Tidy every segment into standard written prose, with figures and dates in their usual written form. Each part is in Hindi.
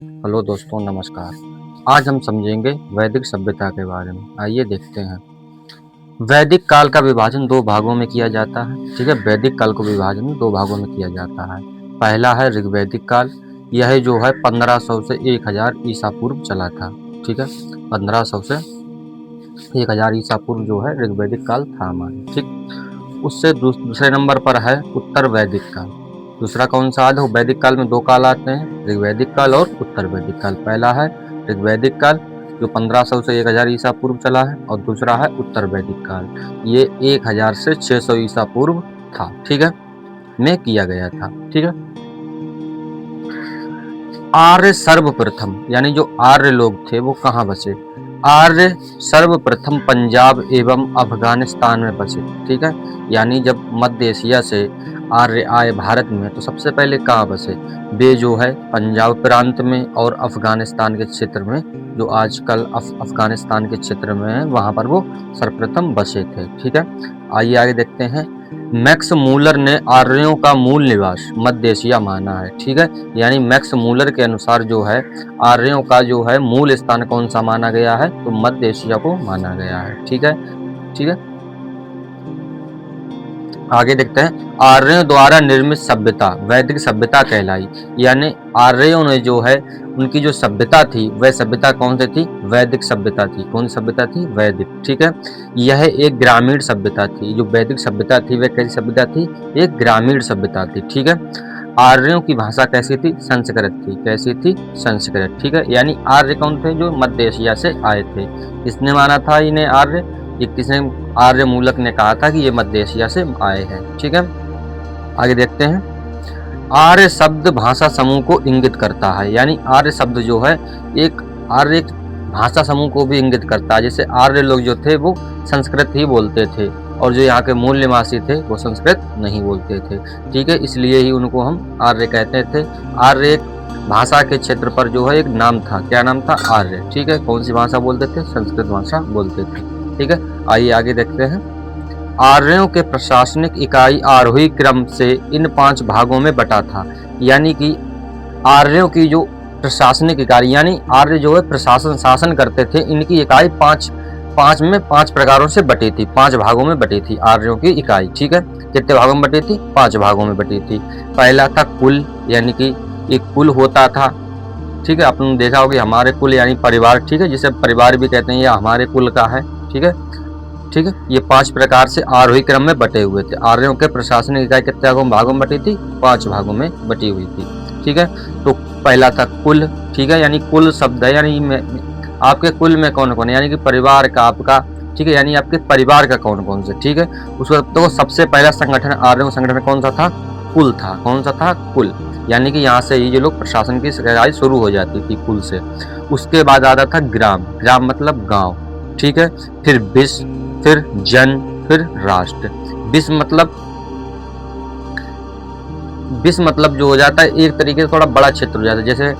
हेलो दोस्तों, नमस्कार। आज हम समझेंगे वैदिक सभ्यता के बारे में। आइए देखते हैं। वैदिक काल का विभाजन दो भागों में किया जाता है। ठीक है, वैदिक काल को विभाजन दो भागों में किया जाता है। पहला है ऋग्वैदिक काल। यह जो है 1500 से 1000 ईसा पूर्व चला था। ठीक है, 1500 से 1000 ईसा पूर्व जो है ऋग्वैदिक काल था हमारा। ठीक, उससे दूसरे नंबर पर है उत्तर वैदिक काल। दूसरा कौन सा है? वैदिक काल में दो काल आते हैं, ऋग्वैदिक काल और उत्तर वैदिक काल। पहला है ऋग्वैदिक काल जो 1500 से 1000 ईसा पूर्व चला है, और दूसरा है उत्तर वैदिक काल। ये 1000 से 600 ईसा पूर्व था। ठीक है, में किया गया था। ठीक है, आर्य सर्वप्रथम यानी जो आर्य लोग थे वो कहाँ बसे? आर्य सर्वप्रथम पंजाब एवं अफगानिस्तान में बसे। ठीक है, यानी जब मध्य एशिया से आर्य आए भारत में तो सबसे पहले कहाँ बसे? वे जो है पंजाब प्रांत में और अफगानिस्तान के क्षेत्र में, जो आजकल अफगानिस्तान के क्षेत्र में है, वहां पर वो सर्वप्रथम बसे थे। ठीक है, आइए आगे देखते हैं। मैक्स मूलर ने आर्यों का मूल निवास मध्य एशिया माना है। ठीक है, यानी मैक्स मूलर के अनुसार जो है आर्यों का जो है मूल स्थान कौन सा माना गया है? तो मध्य एशिया को माना गया है। ठीक है, ठीक है, आगे देखते हैं। आर्यों द्वारा निर्मित सभ्यता वैदिक सभ्यता कहलाई। यानी आर्यों ने जो है उनकी जो सभ्यता थी वह सभ्यता कौन सी थी? वैदिक सभ्यता थी। कौन सी सभ्यता थी? वैदिक। ठीक है, यह एक ग्रामीण सभ्यता थी। जो वैदिक सभ्यता थी वह कैसी सभ्यता थी? एक ग्रामीण सभ्यता थी। ठीक है, आर्यों की भाषा कैसी थी? संस्कृत थी। कैसी थी? संस्कृत। ठीक है, यानी आर्य कौन थे? जो मध्य एशिया से आए थे। किसने माना था इन्हें आर्य? ये किसने? आर्य मूलक ने कहा था कि ये मध्य एशिया से आए हैं। ठीक है, आगे देखते हैं। आर्य शब्द भाषा समूह को इंगित करता है। यानी आर्य शब्द जो है एक आर्य भाषा समूह को भी इंगित करता है। जैसे आर्य लोग जो थे वो संस्कृत ही बोलते थे, और जो यहाँ के मूल निवासी थे वो संस्कृत नहीं बोलते थे। ठीक है, इसलिए ही उनको हम आर्य कहते थे। आर्य एक भाषा के क्षेत्र पर जो है एक नाम था। क्या नाम था? आर्य। ठीक है, कौन सी भाषा बोलते थे? संस्कृत भाषा बोलते थे। ठीक है, आइए आगे देखते हैं। आर्यों के प्रशासनिक इकाई आरोही क्रम से इन 5 भागों में बटा था। यानी कि आर्यों की जो प्रशासनिक इकाई, यानी आर्य जो है प्रशासन शासन करते थे, इनकी इकाई 5 प्रकारों से बटी थी। 5 भागों में बटी थी आर्यों की इकाई। ठीक है, कितने भागों में बटी थी? 5 भागों में बटी थी। पहला था कुल, यानी कि एक कुल होता था। ठीक है, आपने देखा होगा हमारे कुल यानी परिवार। ठीक है, जिसे परिवार भी कहते हैं, ये हमारे कुल का है। ठीक है, ठीक है, ये 5 प्रकार से आरोही क्रम में बटे हुए थे। आर्यों के प्रशासनिक इकाई कितने भागों में बटी थी? 5 भागों में बटी हुई थी। ठीक है, तो पहला था कुल। ठीक है, यानी कुल शब्द है, यानी आपके कुल में कौन कौन है? यानी कि परिवार का आपका। ठीक है, यानी आपके परिवार का कौन कौन से। ठीक है, उसको तो सबसे पहला संगठन आर्यों का संगठन कौन सा था? कुल था। कौन सा था? कुल। यानी कि यहाँ से ये जो लोग प्रशासन की इकाई शुरू हो जाती थी कुल से। उसके बाद आता था ग्राम। ग्राम मतलब गांव। ठीक है, फिर विश, फिर जन, फिर राष्ट्र। विश मतलब जो हो जाता है एक तरीके से थोड़ा बड़ा क्षेत्र हो जाता है। जैसे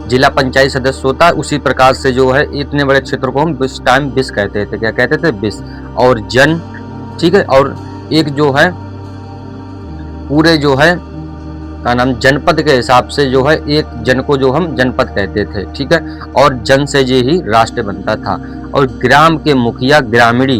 जिला पंचायत सदस्य होता है, उसी प्रकार से जो है इतने बड़े क्षेत्र को हम विश टाइम विश कहते थे। क्या कहते थे? विश। और जन। ठीक है, और एक जो है पूरे जो है का नाम जनपद के हिसाब से जो है एक जन को जो हम जनपद कहते थे। ठीक है, और जन से ये ही राष्ट्र बनता था। और ग्राम के मुखिया ग्रामीणी,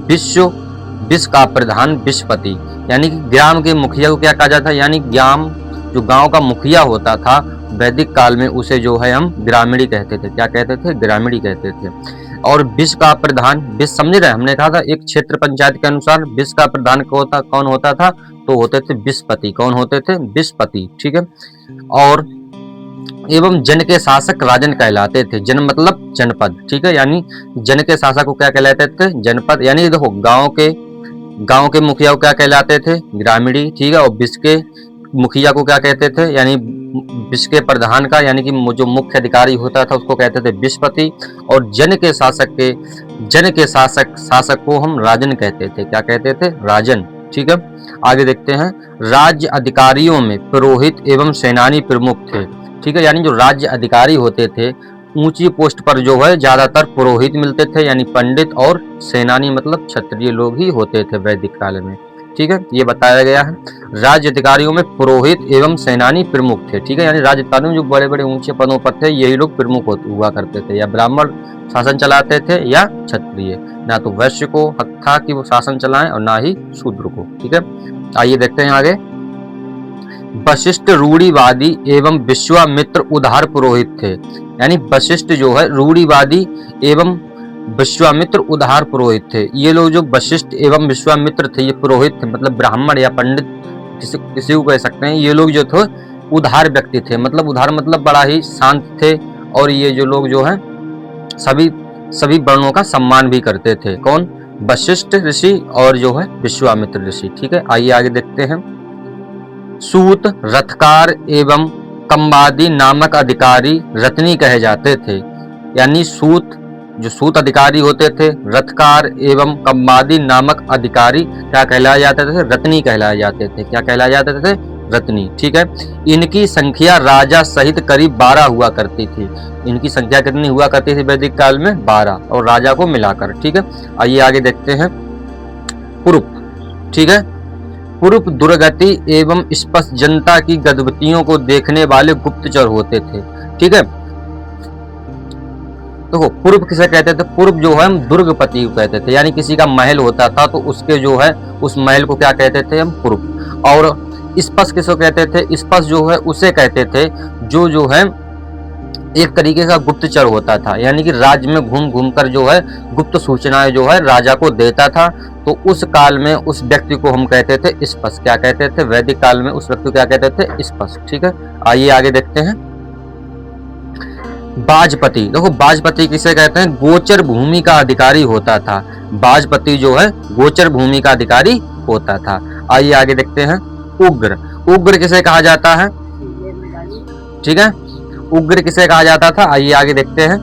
विश्व का प्रधान विश्वपति। यानी कि ग्राम के मुखिया को क्या कहा जाता है? यानी जो गांव का मुखिया होता था वैदिक काल में, उसे जो है हम ग्रामीणी कहते थे। क्या कहते थे? ग्रामीणी कहते थे। और विश्व का प्रधान, विश्व समझ रहे? हमने कहा था एक क्षेत्र पंचायत के अनुसार विश्व का प्रधान कौन होता था? तो होते थे विश्वपति। कौन होते थे? विश्वपति। ठीक है, और एवं जन के शासक राजन कहलाते थे। जन मतलब जनपद। ठीक है, यानी जन के शासक को क्या कहलाते थे? जनपद। यानी देखो गांव के मुखिया को क्या कहलाते थे? ग्रामीणी। ठीक है, और विश्व के मुखिया को क्या कहते थे? यानी विश्व के प्रधान का, यानी कि जो मुख्य अधिकारी होता था उसको कहते थे विश्वपति। और जन के शासक को हम राजन कहते थे। क्या कहते थे? राजन। ठीक है, आगे देखते हैं। राज्य अधिकारियों में पुरोहित एवं सेनानी प्रमुख थे। ठीक है, यानी जो राज्य अधिकारी होते थे ऊंची पोस्ट पर जो है ज्यादातर पुरोहित मिलते थे, यानी पंडित, और सेनानी मतलब क्षत्रिय लोग ही होते थे वैदिक काल में। ठीक है, ये बताया गया है। राज्य अधिकारियों में पुरोहित एवं सेनानी प्रमुख थे, ठीक है, यानी राज्य अधिकारियों में जो बड़े बड़े ऊंचे पदों पर थे यही लोग प्रमुख हुआ करते थे, या ब्राह्मण शासन चलाते थे या क्षत्रिय, ना तो वैश्य को हक था कि वो शासन चलाएं और ना ही शूद्र को, ठीक है। आइए देखते हैं आगे। वशिष्ठ रूढ़िवादी एवं विश्वामित्र उदार पुरोहित थे, यानी वशिष्ठ जो है रूढ़िवादी एवं विश्वामित्र उदार पुरोहित थे। ये लोग जो वशिष्ठ एवं विश्वामित्र थे ये पुरोहित थे, मतलब ब्राह्मण या पंडित किसी को कह सकते हैं। ये लोग जो थे उदार व्यक्ति थे, मतलब उदार मतलब बड़ा ही शांत थे, और ये जो लोग जो है सभी वर्णों का सम्मान भी करते थे। कौन? वशिष्ठ ऋषि और जो है विश्वामित्र ऋषि, ठीक है। आइए आगे देखते हैं। सूत, रथकार एवं कंबादी नामक अधिकारी रत्नी कहे जाते थे, यानी जो सूत अधिकारी होते थे, रथकार एवं कंबादी नामक अधिकारी क्या कहलाए जाते थे? रत्नी कहलाए जाते थे। क्या कहलाए जाते थे? रत्नी, ठीक है। इनकी संख्या राजा सहित करीब 12 हुआ करती थी। इनकी संख्या कितनी हुआ करती थी वैदिक काल में? 12, और राजा को मिलाकर, ठीक है। आइए आगे देखते हैं। पुरुप, ठीक है। पुरुप दुर्गति एवं स्पष्ट जनता की गतिविधियों को देखने वाले गुप्तचर होते थे, ठीक है। देखो पूर्व किसे कहते थे? पूर्व जो है हम दुर्गपति को कहते थे, यानी किसी का महल होता था तो उसके जो है उस महल को क्या कहते थे? हम पूर्व। और स्पष्ट किसको कहते थे? स्पष्ट जो है उसे कहते थे जो है एक तरीके का गुप्तचर होता था, यानी कि राज्य में घूम घूम कर जो है गुप्त सूचनाएं जो है राजा को देता था। तो उस काल में उस व्यक्ति को हम कहते थे स्पष्ट। क्या कहते थे? वैदिक काल में उस व्यक्ति को क्या कहते थे? स्पष्ट, ठीक है। आइए आगे देखते हैं। बाजपति, देखो बाजपति किसे कहते हैं? गोचर भूमि का अधिकारी होता था। बाजपति जो है गोचर भूमि का अधिकारी होता था। आइए आगे देखते हैं। उग्र, उग्र किसे कहा जाता है? ठीक है, उग्र किसे कहा जाता था? आइए आगे देखते हैं।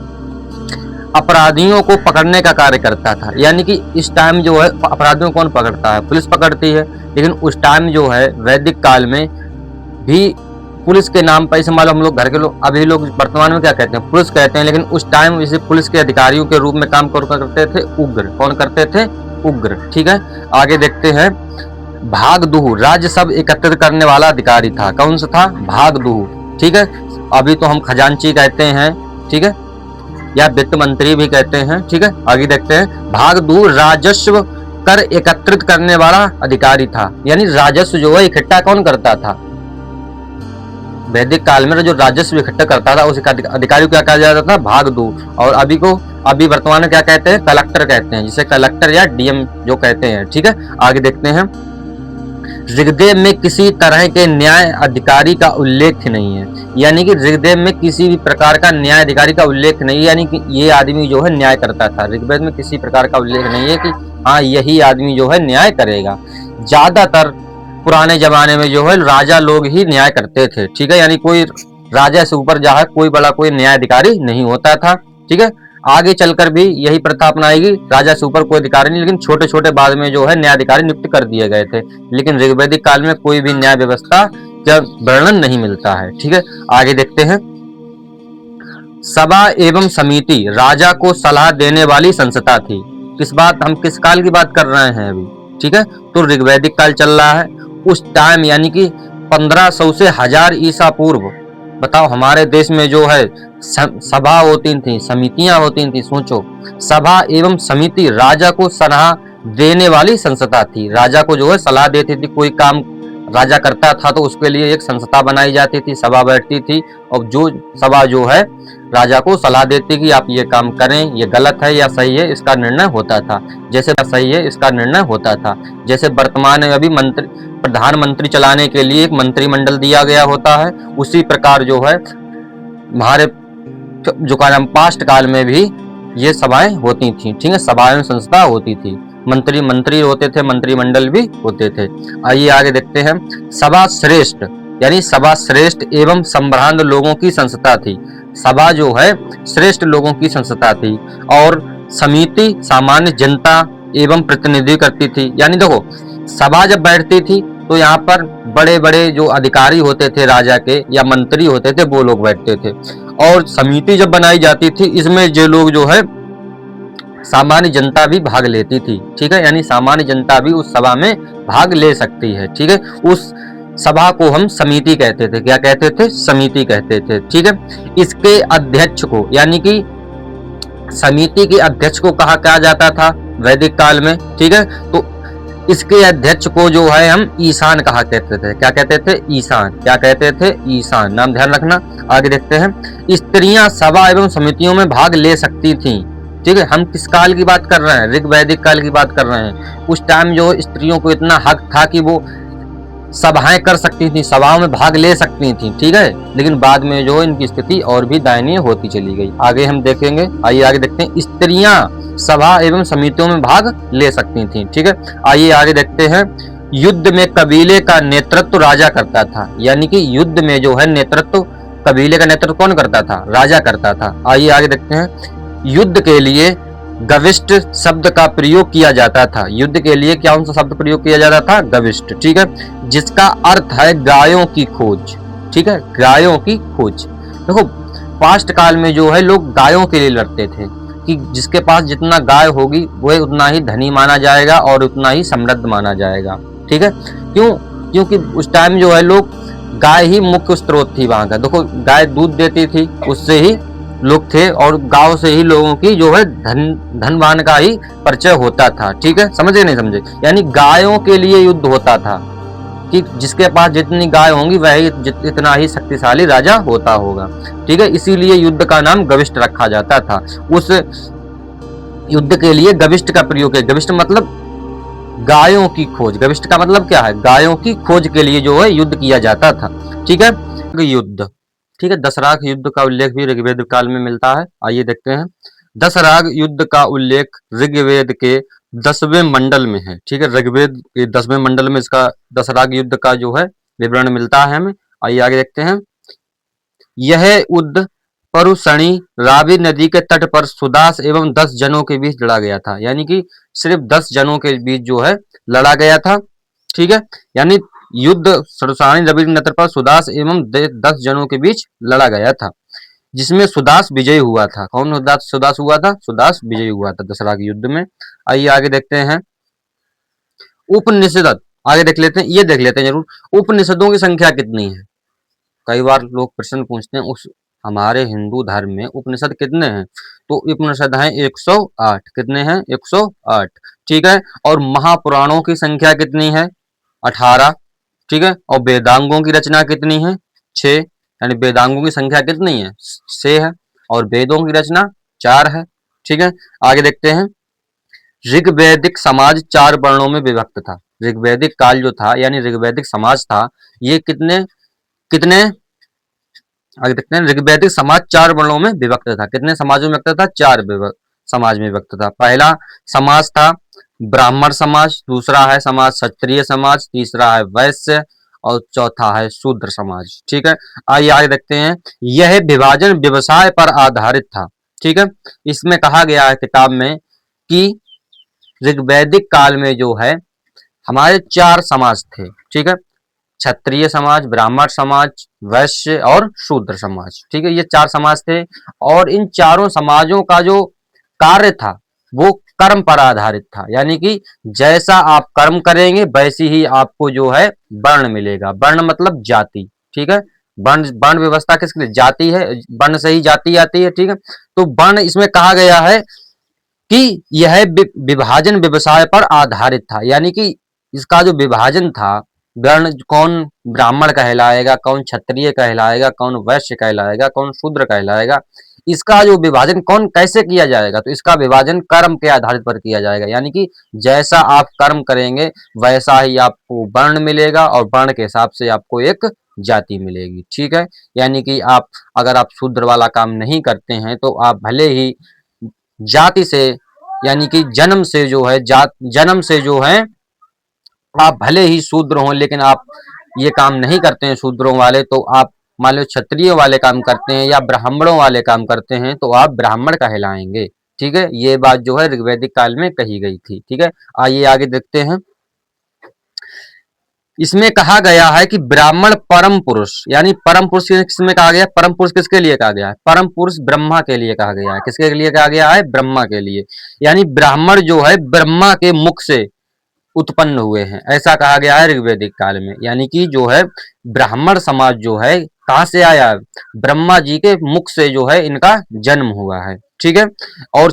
अपराधियों को पकड़ने का कार्य करता था, यानी कि इस टाइम जो है अपराधियों को कौन पकड़ता है? पुलिस पकड़ती है, लेकिन उस टाइम जो है वैदिक काल में भी पुलिस के नाम पर, इसे मालूम हम लोग घर के लोग, अभी लोग वर्तमान में क्या कहते हैं? पुलिस कहते हैं, लेकिन उस टाइम इसे पुलिस के अधिकारियों के रूप में काम करते थे उग्र। कौन करते थे? उग्र, ठीक है। आगे देखते हैं। भागदूह, राज्य सब एकत्रित करने वाला अधिकारी था। कौन सा था? भागदूह, ठीक है। अभी तो हम खजांची कहते हैं, ठीक है, या वित्त मंत्री भी कहते हैं, ठीक है। आगे देखते हैं। भागदूह राजस्व कर एकत्रित करने वाला अधिकारी था, यानी राजस्व जो है इकट्ठा कौन करता था? वैदिक काल में जो राजस्व इकट्ठा करता था उस अधिकारी को क्या कहा जाता था? भागदूह। और अभी वर्तमान में क्या कहते हैं? कलेक्टर कहते हैं, जिसे कलेक्टर या डीएम जो कहते हैं, ठीक है। आगे देखते हैं। ऋग्वेद में किसी तरह के न्याय अधिकारी का उल्लेख नहीं है, यानी कि ऋग्वेद में किसी भी प्रकार का न्याय अधिकारी का उल्लेख नहीं है, यानी कि ये आदमी जो है न्याय करता था। ऋग्वेद में किसी प्रकार का उल्लेख नहीं है कि हाँ यही आदमी जो है न्याय करेगा। ज्यादातर पुराने जमाने में जो है राजा लोग ही न्याय करते थे, ठीक है, यानी कोई राजा से ऊपर जहाँ कोई बड़ा कोई न्यायाधिकारी नहीं होता था, ठीक है। आगे चलकर भी यही प्रथा अपनाएगी, राजा से ऊपर कोई अधिकारी नहीं, लेकिन छोटे छोटे बाद में जो है न्यायाधिकारी नियुक्त कर दिए गए थे, लेकिन ऋग्वैदिक काल में कोई भी न्याय व्यवस्था का वर्णन नहीं मिलता है, ठीक है। आगे देखते हैं। सभा एवं समिति राजा को सलाह देने वाली संस्था थी। हम किस काल की बात कर रहे हैं अभी? ठीक है, तो ऋग्वैदिक काल चल रहा है। उस टाइम यानी कि 1500 से 1000 ईसा पूर्व, बताओ हमारे देश में जो है सभा होती थी, समितियां होती थी। सोचो, सभा एवं समिति राजा को सलाह देने वाली संस्था थी। राजा को जो है सलाह देती थी, कोई काम राजा करता था तो उसके लिए एक संस्था बनाई जाती थी, सभा बैठती थी, और जो सभा जो है राजा को सलाह देती कि आप ये काम करें, ये गलत है या सही है, इसका निर्णय होता था। जैसे सही है इसका निर्णय होता था। जैसे वर्तमान में अभी प्रधानमंत्री चलाने के लिए एक मंत्रिमंडल दिया गया होता है, उसी प्रकार जो है हमारे जो पास्ट काल में भी ये सभाएं होती थी, ठीक है, सभाएं संस्था होती थी, मंत्री होते थे, मंत्रिमंडल भी होते थे। आइए आगे देखते हैं। सभा श्रेष्ठ, यानी सभा श्रेष्ठ एवं संभ्रांत लोगों की संस्था थी। सभा जो है श्रेष्ठ लोगों की संस्था थी, और समिति सामान्य जनता एवं प्रतिनिधि करती थी। यानी देखो, सभा जब बैठती थी तो यहाँ पर बड़े बड़े जो अधिकारी होते थे राजा के या मंत्री होते थे वो लोग बैठते थे, और समिति जब बनाई जाती थी इसमें जो लोग जो है सामान्य जनता भी भाग लेती थी, ठीक है, यानी सामान्य जनता भी उस सभा में भाग ले सकती है, ठीक है। उस सभा को हम समिति कहते थे, क्या कहते थे? समिति कहते थे, ठीक है। इसके अध्यक्ष को, यानी कि समिति के अध्यक्ष को कहा जाता था वैदिक काल में, ठीक है। तो इसके अध्यक्ष को जो है हम ईशान कहा कहते थे, क्या कहते थे? ईशान, क्या कहते थे? ईशान, नाम ध्यान रखना। आगे देखते हैं, स्त्रियां सभा एवं समितियों में भाग ले सकती थीं, ठीक है। हम किस काल की बात कर रहे हैं? ऋग वैदिक काल की बात कर रहे हैं। उस टाइम जो स्त्रियों को इतना हक था कि वो सभाएं कर सकती थी, सभाओं में भाग ले सकती थी, ठीक है। लेकिन बाद में जो इनकी स्थिति और भी दयनीय होती चली गई। आगे हम देखेंगे, आइए आगे देखते हैं। स्त्रियां सभा एवं समितियों में भाग ले सकती थी, ठीक है। आइए आगे देखते हैं। युद्ध में कबीले का नेतृत्व राजा करता था, यानी कि युद्ध में जो है नेतृत्व, कबीले का नेतृत्व कौन करता था? राजा करता था। आइए आगे देखते हैं। युद्ध के लिए गविष्ट शब्द का प्रयोग किया जाता था। युद्ध के लिए क्या सा शब्द प्रयोग किया जाता था? गविष्ट, ठीक है, जिसका अर्थ है गायों की खोज, ठीक है, गायों की खोज। देखो पास्ट काल में जो है लोग गायों के लिए लड़ते थे कि जिसके पास जितना गाय होगी वह उतना ही धनी माना जाएगा और उतना ही समृद्ध माना जाएगा, ठीक है। क्यों? क्योंकि उस टाइम जो है लोग गाय ही मुख्य स्रोत थी वहां का। देखो गाय दूध देती थी, उससे ही लोग थे और गांव से ही लोगों की जो है धनवान का ही परिचय होता था, ठीक है। समझे नहीं समझे? यानी गायों के लिए युद्ध होता था कि जिसके पास जितनी गाय होंगी वह इतना ही शक्तिशाली राजा होता होगा, ठीक है। इसीलिए युद्ध का नाम गविष्ट रखा जाता था। उस युद्ध के लिए गविष्ट का प्रयोग है। गविष्ट मतलब गायों की खोज। गविष्ट का मतलब क्या है? गायों की खोज के लिए जो है युद्ध किया जाता था, ठीक है। युद्ध, ठीक है। दशराग युद्ध का उल्लेख भी ऋग्वेद काल में मिलता है। आइए देखते हैं। दशराग युद्ध का उल्लेख ऋग्वेद के 10वें मंडल में है, ठीक है। ऋग्वेद के 10वें मंडल में इसका दशराग युद्ध का जो है विवरण मिलता है हमें। आइए आगे देखते हैं। यह युद्ध परुशणी रावी नदी के तट पर सुदास एवं 10 जनों के बीच लड़ा गया था, यानी कि सिर्फ 10 जनों के बीच जो है लड़ा गया था, ठीक है। यानी युद्ध सुरसानी रवि नदी पर सुदास एवं 10 जनों के बीच लड़ा गया था, जिसमें सुदास विजयी हुआ था। कौन सुदास हुआ था? सुदास विजयी हुआ था दशरथ के युद्ध में। आइए आगे देखते हैं। उपनिषद, आगे देख लेते हैं, ये देख लेते हैं जरूर। उपनिषदों की संख्या कितनी है? कई बार लोग प्रश्न पूछते हैं उस हमारे हिंदू धर्म में उपनिषद कितने हैं? तो उपनिषद हैं 108। कितने हैं? 108, ठीक है। और महापुराणों की संख्या कितनी है? 18, ठीक है। और वेदांगों की रचना कितनी है? 6, यानी वेदांगों की संख्या कितनी है? 6 है। और वेदों की रचना 4 है, ठीक है। आगे देखते हैं। ऋग्वैदिक समाज 4 वर्णों में विभक्त था। ऋग्वैदिक काल जो था यानी ऋग्वैदिक समाज था, ये कितने कितने आगे देखते हैं। ऋग्वैदिक समाज 4 वर्णों में विभक्त था। कितने समाजों में विभक्त था? 4 समाज में विभक्त था। पहला समाज था ब्राह्मण समाज, दूसरा है समाज क्षत्रिय समाज, तीसरा है वैश्य और चौथा है शूद्र समाज, ठीक है। आइए आगे देखते हैं। यह विभाजन व्यवसाय पर आधारित था, ठीक है। इसमें कहा गया है किताब में कि ऋग्वैदिक काल में जो है हमारे 4 समाज थे, ठीक है। क्षत्रिय समाज, ब्राह्मण समाज, वैश्य और शूद्र समाज, ठीक है। ये 4 समाज थे और इन चारों समाजों का जो कार्य था वो कर्म पर आधारित था, यानी कि जैसा आप कर्म करेंगे वैसी ही आपको जो है वर्ण मिलेगा। वर्ण मतलब जाति, ठीक है। वर्ण वर्ण व्यवस्था किसके लिए? जाति है, वर्ण से ही जाति आती है, ठीक है। तो वर्ण इसमें कहा गया है कि यह विभाजन व्यवसाय पर आधारित था, यानी कि इसका जो विभाजन था, वर्ण कौन ब्राह्मण कहलाएगा, कौन क्षत्रिय कहलाएगा, कौन वैश्य कहलाएगा, कौन शूद्र कहलाएगा, इसका जो विभाजन कौन कैसे किया जाएगा? तो इसका विभाजन कर्म के आधार पर किया जाएगा, यानी कि जैसा आप कर्म करेंगे वैसा ही आपको वर्ण मिलेगा और वर्ण के हिसाब से आपको एक जाति मिलेगी, ठीक है। यानी कि आप अगर आप शूद्र वाला काम नहीं करते हैं तो आप भले ही जाति से यानी कि जन्म से जो है जन्म से जो है आप भले ही शूद्र हों, लेकिन आप ये काम नहीं करते हैं शूद्रों वाले, तो आप मान लो क्षत्रिय वाले काम करते हैं या ब्राह्मणों वाले काम करते हैं तो आप ब्राह्मण कहलाएंगे, ठीक है। ये बात जो है ऋग्वैदिक काल में कही गई थी, ठीक है। आइए आगे देखते हैं। इसमें कहा गया है कि ब्राह्मण परम पुरुष, यानी परम पुरुष किसमें कहा गया, परम पुरुष किसके लिए कहा गया है, परम पुरुष ब्रह्मा के लिए कहा गया है। किसके लिए कहा गया है, ब्रह्मा के लिए। यानी ब्राह्मण जो है ब्रह्मा के मुख से उत्पन्न हुए हैं, ऐसा कहा गया है ऋग्वैदिक काल में। यानी कि जो है ब्राह्मण समाज जो है कहां से आया, ब्रह्मा जी के मुख से जो है इनका जन्म हुआ है। ठीक है। और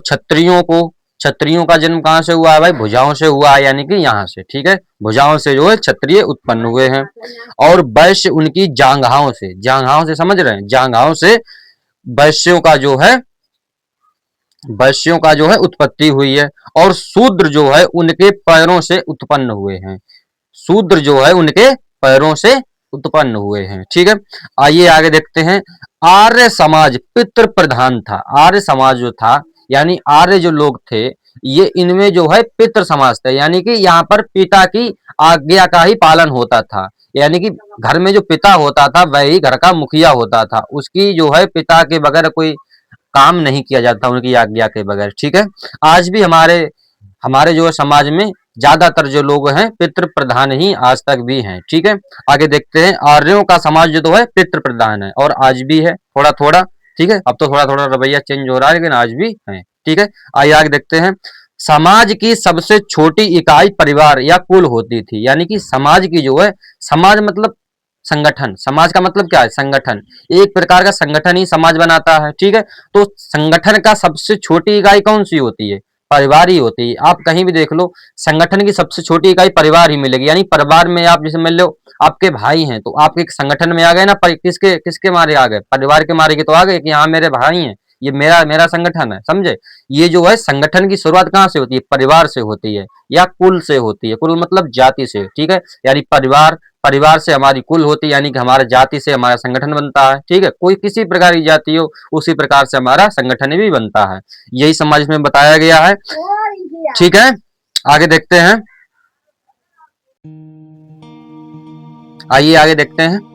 क्षत्रियों का जन्म कहां से हुआ है भाई, भुजाओं से हुआ है, यानी कि यहाँ से। ठीक है। भुजाओं से जो है क्षत्रिय उत्पन्न हुए हैं। और वैश्य उनकी जांघाओं से समझ रहे हैं, जांघाओं से वैश्यों का जो है उत्पत्ति हुई है। और शूद्र जो है उनके पैरों से उत्पन्न हुए हैं, शूद्र जो है उनके पैरों से उत्पन्न हुए हैं। ठीक है। आइए आगे देखते हैं। आर्य समाज पितृ प्रधान था। आर्य समाज जो था, यानी आर्य जो लोग थे, ये इनमें जो है पितृ समाज था, यानी कि यहाँ पर पिता की आज्ञा का ही पालन होता था। यानी कि घर में जो पिता होता था वही घर का मुखिया होता था, उसकी जो है पिता के बगैर कोई काम नहीं किया जाता, उनकी आज्ञा के बगैर। ठीक है। आज भी हमारे हमारे जो है समाज में ज्यादातर जो लोग हैं पितृ प्रधान ही आज तक भी हैं। ठीक है। आगे देखते हैं। आर्यों का समाज जो तो है पितृ प्रधान है, और आज भी है थोड़ा थोड़ा। ठीक है। अब तो थोड़ा थोड़ा रवैया चेंज हो रहा है, लेकिन आज भी है। ठीक है। आइए आगे देखते हैं। समाज की सबसे छोटी इकाई परिवार या कुल होती थी। यानी कि समाज की जो है, समाज मतलब संगठन, समाज का मतलब क्या है, संगठन। एक प्रकार का संगठन ही समाज बनाता है। ठीक है। तो संगठन का सबसे छोटी इकाई कौन सी होती है, परिवार ही होती है। आप कहीं भी देख लो, संगठन की सबसे छोटी इकाई परिवार ही मिलेगी। यानी परिवार में आप जैसे मान लो आपके भाई हैं, तो आप एक संगठन में आ गए ना, किसके किसके मारे आ गए, परिवार के मारे के तो आ गए कि हाँ मेरे भाई हैं, ये मेरा मेरा संगठन है, समझे। ये जो है संगठन की शुरुआत कहाँ से होती है, परिवार से होती है, या कुल से होती है। कुल मतलब जाति से। ठीक है। यानी परिवार से हमारी कुल होती है, यानी कि हमारा जाति से हमारा संगठन बनता है। ठीक है। कोई किसी प्रकार की जाति हो, उसी प्रकार से हमारा संगठन भी बनता है। यही समाज में बताया गया है। ठीक है। आगे देखते हैं। आइए आगे देखते हैं।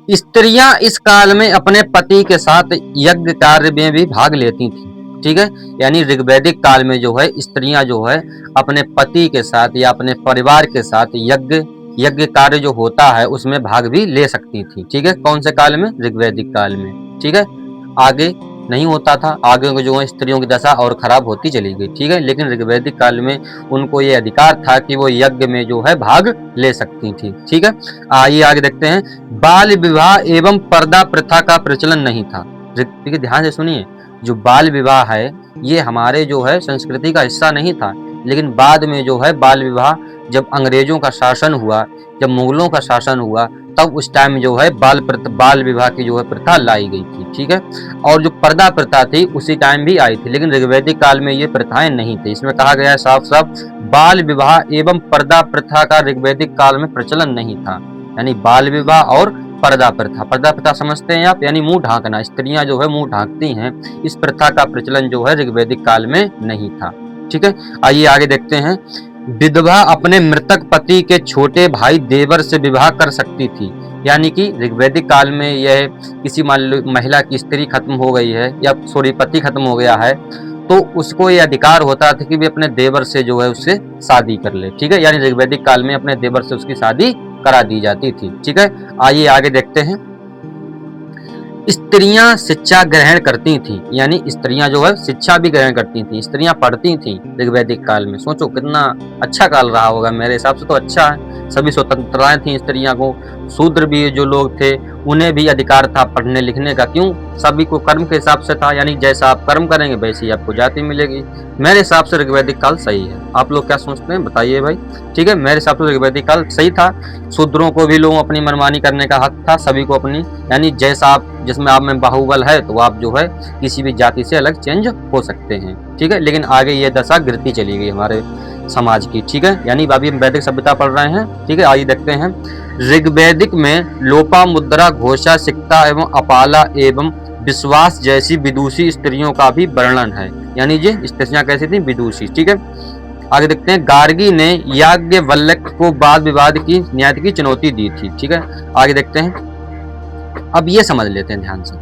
स्त्रियां इस काल में अपने पति के साथ यज्ञ कार्य में भी भाग लेती थी। ठीक है। यानी ऋग्वैदिक काल में जो है स्त्रियां जो है अपने पति के साथ या अपने परिवार के साथ यज्ञ कार्य जो होता है उसमें भाग भी ले सकती थी। ठीक है। कौन से काल में, ऋग्वैदिक काल में। ठीक है। आगे नहीं होता था, आगे जो है स्त्रियों की दशा और खराब होती चली गई। ठीक है। लेकिन ऋग्वैदिक काल में उनको ये अधिकार था कि वो यज्ञ में जो है भाग ले सकती थी। ठीक है। आइए आगे देखते हैं। बाल विवाह एवं पर्दा प्रथा का प्रचलन नहीं था। ठीक है, ध्यान से सुनिए। जो बाल विवाह है ये हमारे जो है संस्कृति का हिस्सा नहीं था, लेकिन बाद में जो है बाल विवाह, जब अंग्रेजों का शासन हुआ, जब मुगलों का शासन हुआ, तब उस टाइम जो है बाल विवाह की जो है प्रथा लाई गई थी। ठीक है। और जो पर्दा प्रथा थी उसी टाइम भी आई थी, लेकिन ऋग्वैदिक काल में ये प्रथाएं नहीं थी। इसमें कहा गया है साफ साफ, बाल विवाह एवं पर्दा प्रथा का ऋग्वैदिक काल में प्रचलन नहीं था। यानी बाल विवाह और पर्दा प्रथा, पर्दा प्रथा समझते हैं आप, यानी मुंह ढांकना, स्त्रियां जो है मुंह ढांकती हैं, इस प्रथा का प्रचलन जो है ऋग्वैदिक काल में नहीं था। ठीक है। आइए आगे देखते हैं। विधवा अपने मृतक पति के छोटे भाई देवर से विवाह कर सकती थी। यानी कि ऋग्वैदिक काल में यह किसी महिला की स्त्री खत्म हो गई है या सॉरी पति खत्म हो गया है, तो उसको ये अधिकार होता था कि भी अपने देवर से जो है उससे शादी कर ले। ठीक है। यानी ऋग्वैदिक काल में अपने देवर से उसकी शादी करा दी जाती थी। ठीक है। आइए आगे देखते हैं। स्त्रियां शिक्षा ग्रहण करती थी, यानी स्त्रियां जो है शिक्षा भी ग्रहण करती थी, स्त्रियां पढ़ती थी ऋग्वैदिक काल में। सोचो कितना अच्छा काल रहा होगा, मेरे हिसाब से तो अच्छा है। सभी स्वतंत्रताएं थी स्त्रियां को। शूद्र भी जो लोग थे उन्हें भी अधिकार था पढ़ने लिखने का। क्यों, सभी को कर्म के हिसाब से था, यानी जैसा आप कर्म करेंगे वैसी ही आपको जाति मिलेगी। मेरे हिसाब से ऋग्वैदिक काल सही है। आप लोग क्या सोचते हैं बताइए भाई। ठीक है। मेरे हिसाब से ऋग्वैदिक काल सही था। शूद्रों को भी लोग अपनी मनमानी करने का हक था, सभी को अपनी, यानी जैसा आप, जिसमें आप में बाहुबल है तो आप जो है किसी भी जाति से अलग चेंज हो सकते हैं। ठीक है। लेकिन आगे ये दशा गिरती चली गई हमारे समाज की। ठीक है। यानी अभी हम वैदिक सभ्यता पढ़ रहे हैं। ठीक है। आइए देखते हैं। ऋग्वैदिक में लोपामुद्रा, घोषा, सिक्ता एवं अपाला एवं विश्वास जैसी विदुषी स्त्रियों का भी वर्णन है। यानी ये स्त्रियां कैसी थी, विदुषी। ठीक है। आगे देखते हैं। गार्गी ने याज्ञवल्क्य को वाद विवाद की न्याय की चुनौती दी थी। ठीक है। आगे देखते हैं। अब ये समझ लेते हैं ध्यान से।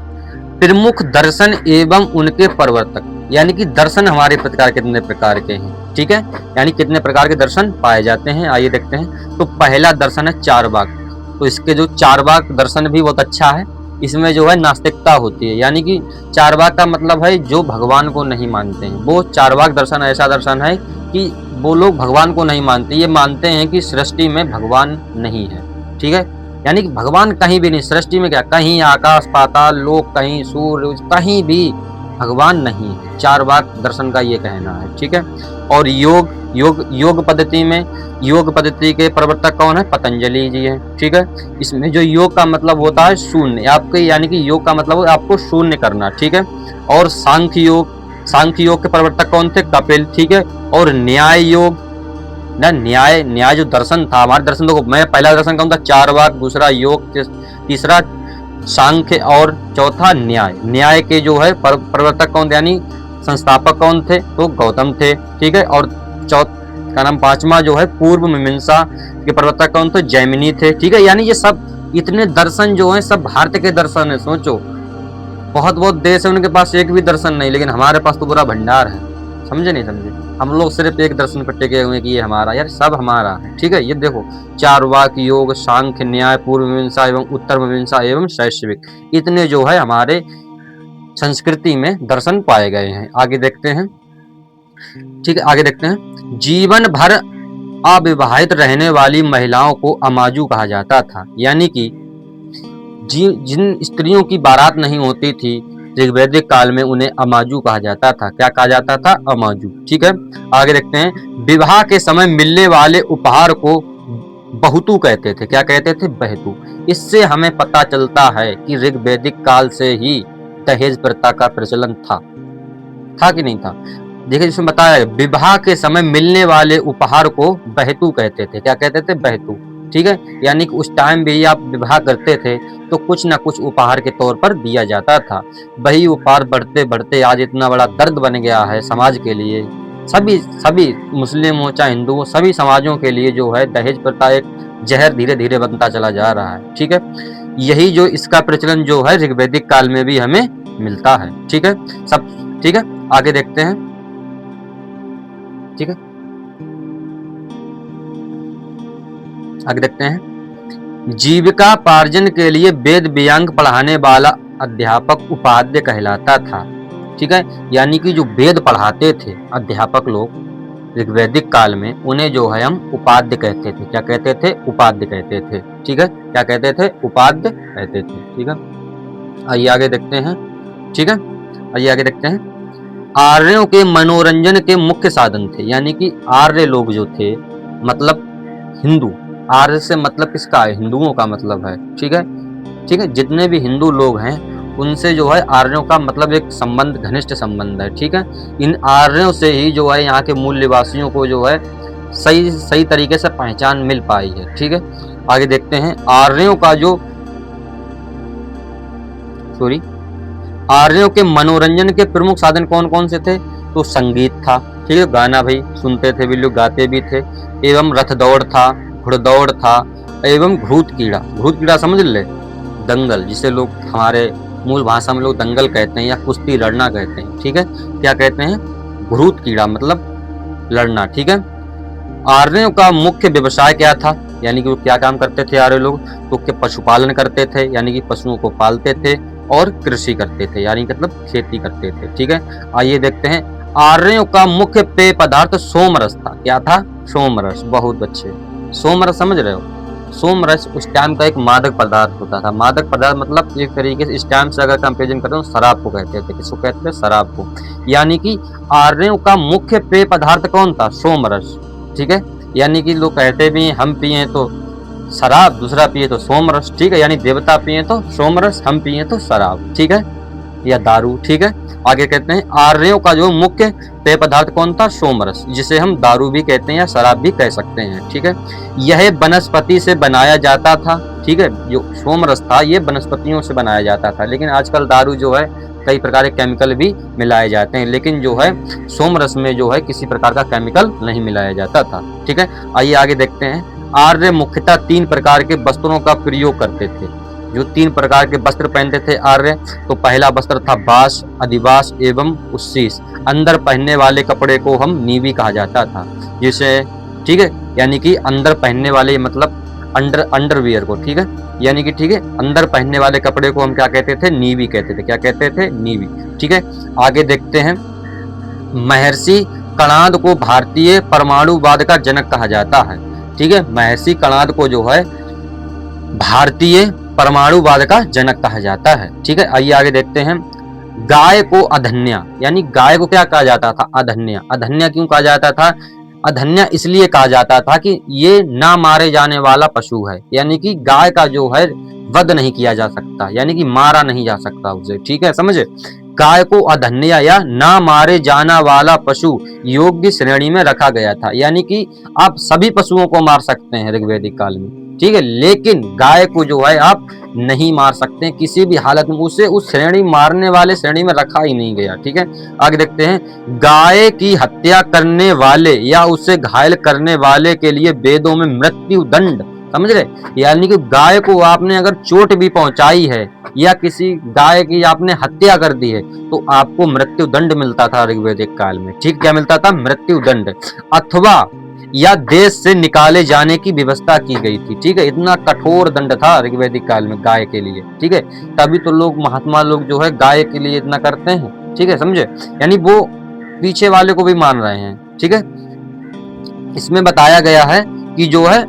प्रमुख दर्शन एवं उनके प्रवर्तक, यानी कि दर्शन हमारे प्रकार कितने प्रकार के हैं, ठीक है, यानी कितने प्रकार के दर्शन पाए जाते हैं, आइए देखते हैं। तो पहला दर्शन है चारवाक। तो इसके जो चारवाक दर्शन भी बहुत अच्छा है, इसमें जो है नास्तिकता होती है, यानी कि चारवाक का मतलब है जो भगवान को नहीं मानते हैं, वो चारवाक दर्शन ऐसा दर्शन है कि वो लोग भगवान को नहीं मानते, ये मानते हैं कि सृष्टि में भगवान नहीं है, ठीक है, यानी कि भगवान कहीं भी नहीं, सृष्टि में क्या, कहीं आकाश पाताल लोक, कहीं सूर्य, कहीं भी भगवान नहीं है। चारवाक दर्शन का ये कहना है, ठीक है। और योग पद्धति में, योग पद्धति के प्रवर्तक कौन है, पतंजलि जी हैं, ठीक है। इसमें जो योग का मतलब होता है शून्य, आपके यानी कि योग का मतलब है आपको शून्य करना, ठीक है। और सांख्य योग के प्रवर्तक कौन थे, कपिल, ठीक है। और न्याय योग ना, न्याय जो दर्शन था, हमारे दर्शन देखो, मैं पहला दर्शन कौन था, चारवाक, दूसरा योग, तीसरा सांख्य और चौथा न्याय के जो है प्रवर्तक कौन थे, यानी संस्थापक कौन थे, तो गौतम थे, ठीक है। और का नाम पांचवा जो है पूर्व मीमांसा के प्रवर्तक कौन थे, जैमिनी थे, ठीक है। यानी ये सब इतने दर्शन जो है सब भारत के दर्शन है। सोचो, बहुत देश है उनके पास एक भी दर्शन नहीं, लेकिन हमारे पास तो पूरा भंडार है, समझे नहीं समझे। हम लोग सिर्फ एक दर्शन पर टिके हुए कि ये हमारा, यार सब हमारा है, ठीक है। ये देखो, चारवाक, योग, सांख्य, न्याय, पूर्व मीमांसा एवं उत्तर मीमांसा एवं शैक्षविक, इतने जो है हमारे संस्कृति में दर्शन पाए गए हैं। आगे देखते हैं, ठीक है, आगे देखते हैं। जीवन भर अविवाहित रहने वाली महिलाओं को अमाजू कहा जाता था, यानी कि जिन स्त्रियों की बारात नहीं होती थी ऋग्वैदिक काल में, उन्हें अमाजू कहा जाता था। क्या कहा जाता था, अमाजू, ठीक है। आगे देखते हैं। विवाह के समय मिलने वाले उपहार को बहुतू कहते थे। क्या कहते थे, बहतू। इससे हमें पता चलता है कि ऋग्वैदिक काल से ही दहेज प्रथा का प्रचलन था कि नहीं था। देखिए, इसमें बताया विवाह के समय मिलने वाले उपहार को बहतू कहते थे। क्या कहते थे, बहतू, ठीक है। यानी कि उस टाइम भी आप विवाह करते थे तो कुछ ना कुछ उपहार के तौर पर दिया जाता था। वही उपहार बढ़ते बढ़ते आज इतना बड़ा दर्द बन गया है समाज के लिए। सभी मुस्लिम हो चाहे हिंदू हो, सभी समाजों के लिए जो है दहेज प्रथा एक जहर धीरे धीरे बनता चला जा रहा है, ठीक है। यही जो इसका प्रचलन जो है ऋग्वैदिक काल में भी हमें मिलता है, ठीक है, सब ठीक है। आगे देखते हैं, ठीक है, आगे देखते हैं। जीविका पार्जन के लिए वेद व्यांग पढ़ाने वाला अध्यापक उपाध्याय कहलाता था, ठीक है। यानी कि जो वेद पढ़ाते थे अध्यापक लोग ऋग्वैदिक काल में, उन्हें जो है हम उपाध्याय कहते थे। क्या कहते थे, उपाध्याय कहते थे, ठीक है। क्या कहते थे, उपाध्याय कहते थे, ठीक है। आइए आगे देखते हैं, ठीक है, आइए आगे देखते हैं। आर्यों के मनोरंजन के मुख्य साधन थे, यानी कि आर्य लोग जो थे, मतलब हिंदू, आर्य से मतलब किसका है, हिंदुओं का मतलब है, ठीक है, ठीक है। जितने भी हिंदू लोग हैं उनसे जो है आर्यों का मतलब एक संबंध, घनिष्ठ संबंध है, ठीक है। इन आर्यों से ही जो है यहाँ के मूल निवासियों को जो है सही तरीके से पहचान मिल पाई है, ठीक है। आगे देखते हैं। आर्यों के मनोरंजन के प्रमुख साधन कौन कौन से थे, तो संगीत था, ठीक है, गाना भाई सुनते थे भी लोग, गाते भी थे, एवं रथ दौड़ था, घुड़दौड़ था, एवं घृत कीड़ा समझ ले, दंगल, जिसे लोग हमारे मूल भाषा में लोग दंगल कहते हैं या कुश्ती लड़ना कहते हैं, ठीक है। क्या कहते हैं, घृत कीड़ा मतलब लड़ना, ठीक है। आर्यों का मुख्य व्यवसाय क्या था, यानी कि वो क्या काम करते थे आर्य लोग, तो के पशुपालन करते थे, यानी कि पशुओं को पालते थे, और कृषि करते थे, यानी मतलब खेती करते थे, ठीक है। आइए देखते हैं। आर्यों का मुख्य पेय पदार्थ सोमरस था। क्या था, सोमरस, बहुत अच्छे, सोमरस समझ रहे हो। सोमरस उस टाइम का एक मादक पदार्थ होता था। मादक पदार्थ मतलब एक तरीके से इस टाइम से अगर कंपेरिजन करें तो शराब को कहते थे। किसको कहते थे, शराब को। यानी कि आर्यों का मुख्य पेय पदार्थ कौन था, सोमरस, ठीक है। यानी कि लोग कहते भी हम पिए तो शराब, दूसरा पिए तो सोमरस, ठीक है। यानी देवता पिए तो सोमरस, हम पिए तो शराब, ठीक है, या दारू, ठीक है। आगे कहते हैं आर्यों का जो मुख्य पेय पदार्थ कौन था, सोमरस, जिसे हम दारू भी कहते हैं या शराब भी कह सकते हैं, ठीक है। यह वनस्पति से बनाया जाता था, ठीक है। जो सोमरस था ये वनस्पतियों से बनाया जाता था, लेकिन आजकल दारू जो है कई प्रकार के केमिकल भी मिलाए जाते हैं, लेकिन जो है सोमरस में जो है किसी प्रकार का केमिकल नहीं मिलाया जाता था, ठीक है। आइए आगे देखते हैं। आर्य मुख्यतः 3 प्रकार के वस्त्रों का प्रयोग करते थे। जो 3 प्रकार के वस्त्र पहनते थे आर्य। तो पहला वस्त्र था बास, अधिवास एवं उस्सीस। अंदर पहनने वाले कपड़े को हम नीवी कहा जाता था, जिसे ठीक है, यानी कि अंदर पहनने वाले मतलब अंडरवियर को, ठीक है, यानी कि ठीक है, अंदर पहनने वाले कपड़े को हम क्या कहते थे? नीवी कहते थे। क्या कहते थे? नीवी। ठीक है, आगे देखते हैं। महर्षि कणाद को भारतीय परमाणुवाद का जनक कहा जाता है। ठीक है, महर्षि कणाद को जो है भारतीय परमाणुवाद का जनक कहा जाता है। ठीक है, आइए आगे देखते हैं। गाय को अधन्या, यानी गाय को क्या कहा जाता था? अधन्या। अधन्या क्यों कहा जाता था? अधन्या इसलिए कहा जाता था कि ये ना मारे जाने वाला पशु है, यानी कि गाय का जो है वध नहीं किया जा सकता, यानी कि मारा नहीं जा सकता उसे। ठीक है, समझे? गाय को अधन्या या ना मारे जाना वाला पशु योग्य श्रेणी में रखा गया था, यानी कि आप सभी पशुओं को मार सकते हैं ऋग्वैदिक काल में। ठीक है, लेकिन गाय को जो है आप नहीं मार सकते किसी भी हालत में, उसे उस श्रेणी मारने वाले श्रेणी में रखा ही नहीं गया। ठीक है, आगे देखते हैं। गाय की हत्या करने वाले या उसे घायल करने वाले के लिए वेदों में मृत्यु दंड, समझ रहे, यानी कि गाय को आपने अगर चोट भी पहुंचाई है या किसी गाय की आपने हत्या कर दी है तो आपको मृत्यु दंड मिलता था ऋग्वैदिक काल में। ठीक, क्या मिलता था? मृत्यु दंड, अथवा या देश से निकाले जाने की व्यवस्था की गई थी। ठीक है, इतना कठोर दंड था ऋग्वैदिक काल में गाय के लिए। ठीक है, तभी तो लोग महात्मा लोग जो है गाय के लिए इतना करते हैं। ठीक है, समझे, यानी वो पीछे वाले को भी मान रहे हैं। ठीक है, इसमें बताया गया है कि जो है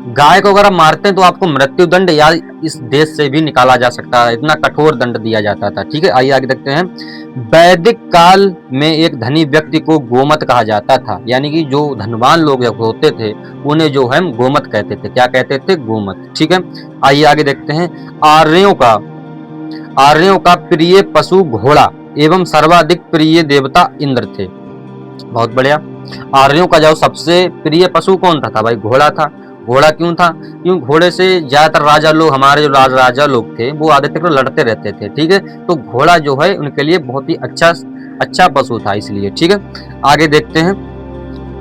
गाय को अगर आप मारते हैं तो आपको मृत्यु दंड या इस देश से भी निकाला जा सकता है, इतना कठोर दंड दिया जाता था। ठीक है, आइए आगे देखते हैं। वैदिक काल में एक धनी व्यक्ति को गोमत कहा जाता था, यानी कि जो धनवान लोग होते थे उन्हें जो है गोमत कहते थे। क्या कहते थे? गोमत। ठीक है, आइए आगे देखते हैं। आर्यों का प्रिय पशु घोड़ा एवं सर्वाधिक प्रिय देवता इंद्र थे। बहुत बढ़िया। आर्यों का जो सबसे प्रिय पशु कौन था भाई? घोड़ा था। घोड़ा क्यों था? क्यों? घोड़े से ज्यादातर राजा लोग, हमारे जो राजा लोग थे वो अधिकतर लड़ते रहते थे। ठीक है, तो घोड़ा जो है उनके लिए बहुत ही अच्छा पशु था इसलिए। ठीक है, आगे देखते हैं।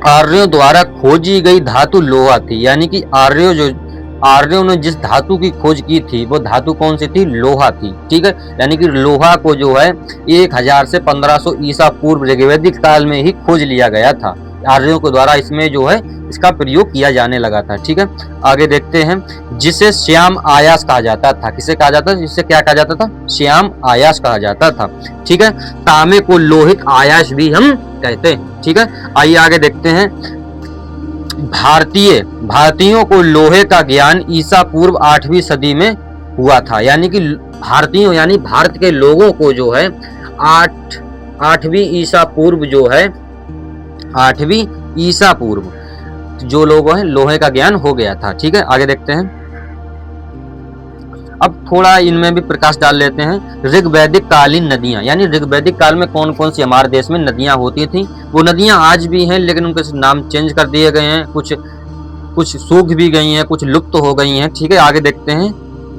आर्यों द्वारा खोजी गई धातु लोहा थी, यानी कि आर्यों ने जिस धातु की खोज की थी वो धातु कौन सी थी? लोहा थी। ठीक है, यानी कि लोहा को जो है 1000 से 1500 ईसा पूर्व ऋग्वैदिक काल में ही खोज लिया गया था। आर्यों के द्वारा इसमें जो है इसका प्रयोग किया जाने लगा था। ठीक है, आगे देखते हैं। जिसे श्याम आयास कहा जाता था। किसे कहा जाता था? जिसे क्या कहा जाता था? श्याम आयास कहा जाता था। ठीक है, तांबे को लोहित आयास भी हम कहते हैं। ठीक है, आइए आगे देखते हैं। भारतीयों को लोहे का ज्ञान ईसा पूर्व 8वीं सदी में हुआ था, यानी कि भारतीयों यानी भारत के लोगों को जो है 8वीं ईसा पूर्व जो है 8वीं ईसा पूर्व जो लोग हैं लोहे का ज्ञान हो गया था। ठीक है, आगे देखते हैं। अब थोड़ा इनमें भी प्रकाश डाल लेते हैं। ऋग्वैदिक कालीन नदियां, यानी ऋग्वैदिक काल में कौन कौन सी हमारे देश में नदियां होती थी। वो नदियां आज भी हैं लेकिन उनके नाम चेंज कर दिए गए हैं, कुछ सूख भी गई हैं, कुछ लुप्त हो गई हैं। ठीक है, आगे देखते हैं।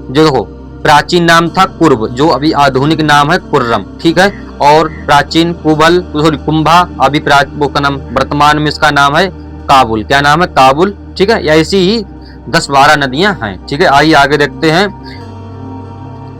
जो देखो, प्राचीन नाम था कुर्ब, जो अभी आधुनिक नाम है कुर्रम। ठीक है, और प्राचीन कुंभा, अभी वो का नाम वर्तमान में इसका नाम है काबुल। क्या नाम है? काबुल। ठीक है, ऐसी ही 10-12 नदियां हैं। ठीक है, आइए आगे देखते हैं।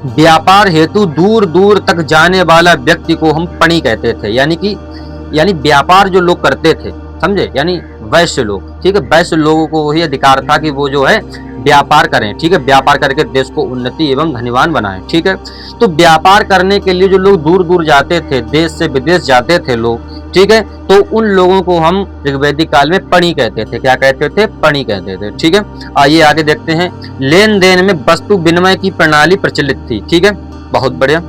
व्यापार हेतु दूर दूर तक जाने वाला व्यक्ति को हम पणी कहते थे, यानी व्यापार जो लोग करते थे, समझे, यानी वैश्य लोग। ठीक है, वैश्य लोगों को वही अधिकार था कि वो जो है व्यापार करें। ठीक है, व्यापार करके देश को उन्नति एवं धनवान बनाएं। ठीक है, तो व्यापार करने के लिए जो लोग दूर दूर जाते थे, देश से विदेश जाते थे लोग, ठीक है, तो उन लोगों को हम ऋग्वैदिक काल में पणी कहते थे। क्या कहते थे? पणी कहते थे। ठीक है, आइए आगे देखते हैं। लेन देन में वस्तु विनिमय की प्रणाली प्रचलित थी। ठीक है, बहुत बढ़िया।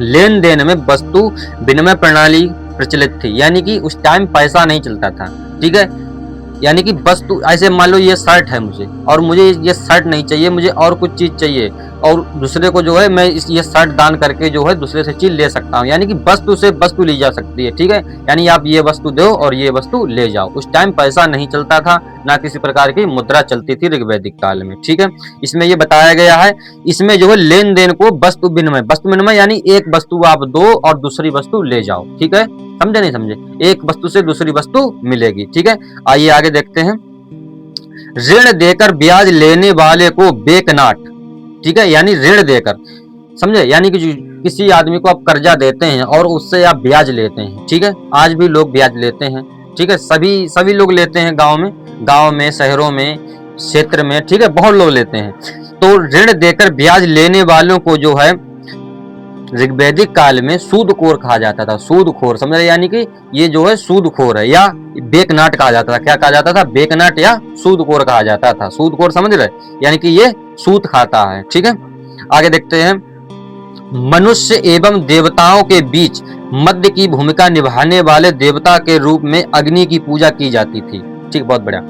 लेन देन में वस्तु विनिमय प्रणाली प्रचलित थी, यानी कि उस टाइम पैसा नहीं चलता था। ठीक है, यानी कि वस्तु ऐसे मान लो ये शर्ट है मुझे, और मुझे ये शर्ट नहीं चाहिए, मुझे और कुछ चीज चाहिए, और दूसरे को जो है मैं ये शर्ट दान करके जो है दूसरे से चीज ले सकता हूँ, यानी कि वस्तु से वस्तु ली जा सकती है। ठीक है, यानी आप ये वस्तु दो और ये वस्तु ले जाओ। उस टाइम पैसा नहीं चलता था, ना किसी प्रकार की मुद्रा चलती थी ऋग्वैदिक काल में। ठीक है, इसमें ये बताया गया है, इसमें जो है लेन देन को वस्तु विनिमय यानी एक वस्तु आप दो और दूसरी वस्तु ले जाओ। ठीक है, समझे नहीं समझे? एक वस्तु से दूसरी वस्तु मिलेगी। ठीक है, आइए आगे देखते हैं। ऋण देकर ब्याज लेने वाले को बेकनाट, ठीक है, यानी ऋण देकर, समझे, यानी कि किसी आदमी को आप कर्जा देते हैं और उससे आप ब्याज लेते हैं, ठीक है, आज भी लोग ब्याज लेते हैं, ठीक है, सभी लोग लेते हैं, गांव में शहरों में क्षेत्र में, ठीक है, बहुत लोग लेते हैं। तो ऋण देकर ब्याज लेने वालों को जो है ऋग्वैदिक काल में सूदखोर कहा जाता था। सूदखोर, समझ रहे, यानी कि ये जो है सूदखोर है, या बेकनाट कहा जाता था। क्या कहा जाता था? बेकनाट या सूदखोर कहा जाता था। सूदखोर समझ रहे, यानी कि ये सूद खाता है, ठीक है। आगे देखते हैं, मनुष्य एवं देवताओं के बीच मध्य की भूमिका निभाने वाले देवता के रूप में अग्नि की पूजा की जाती थी, ठीक, बहुत बढ़िया।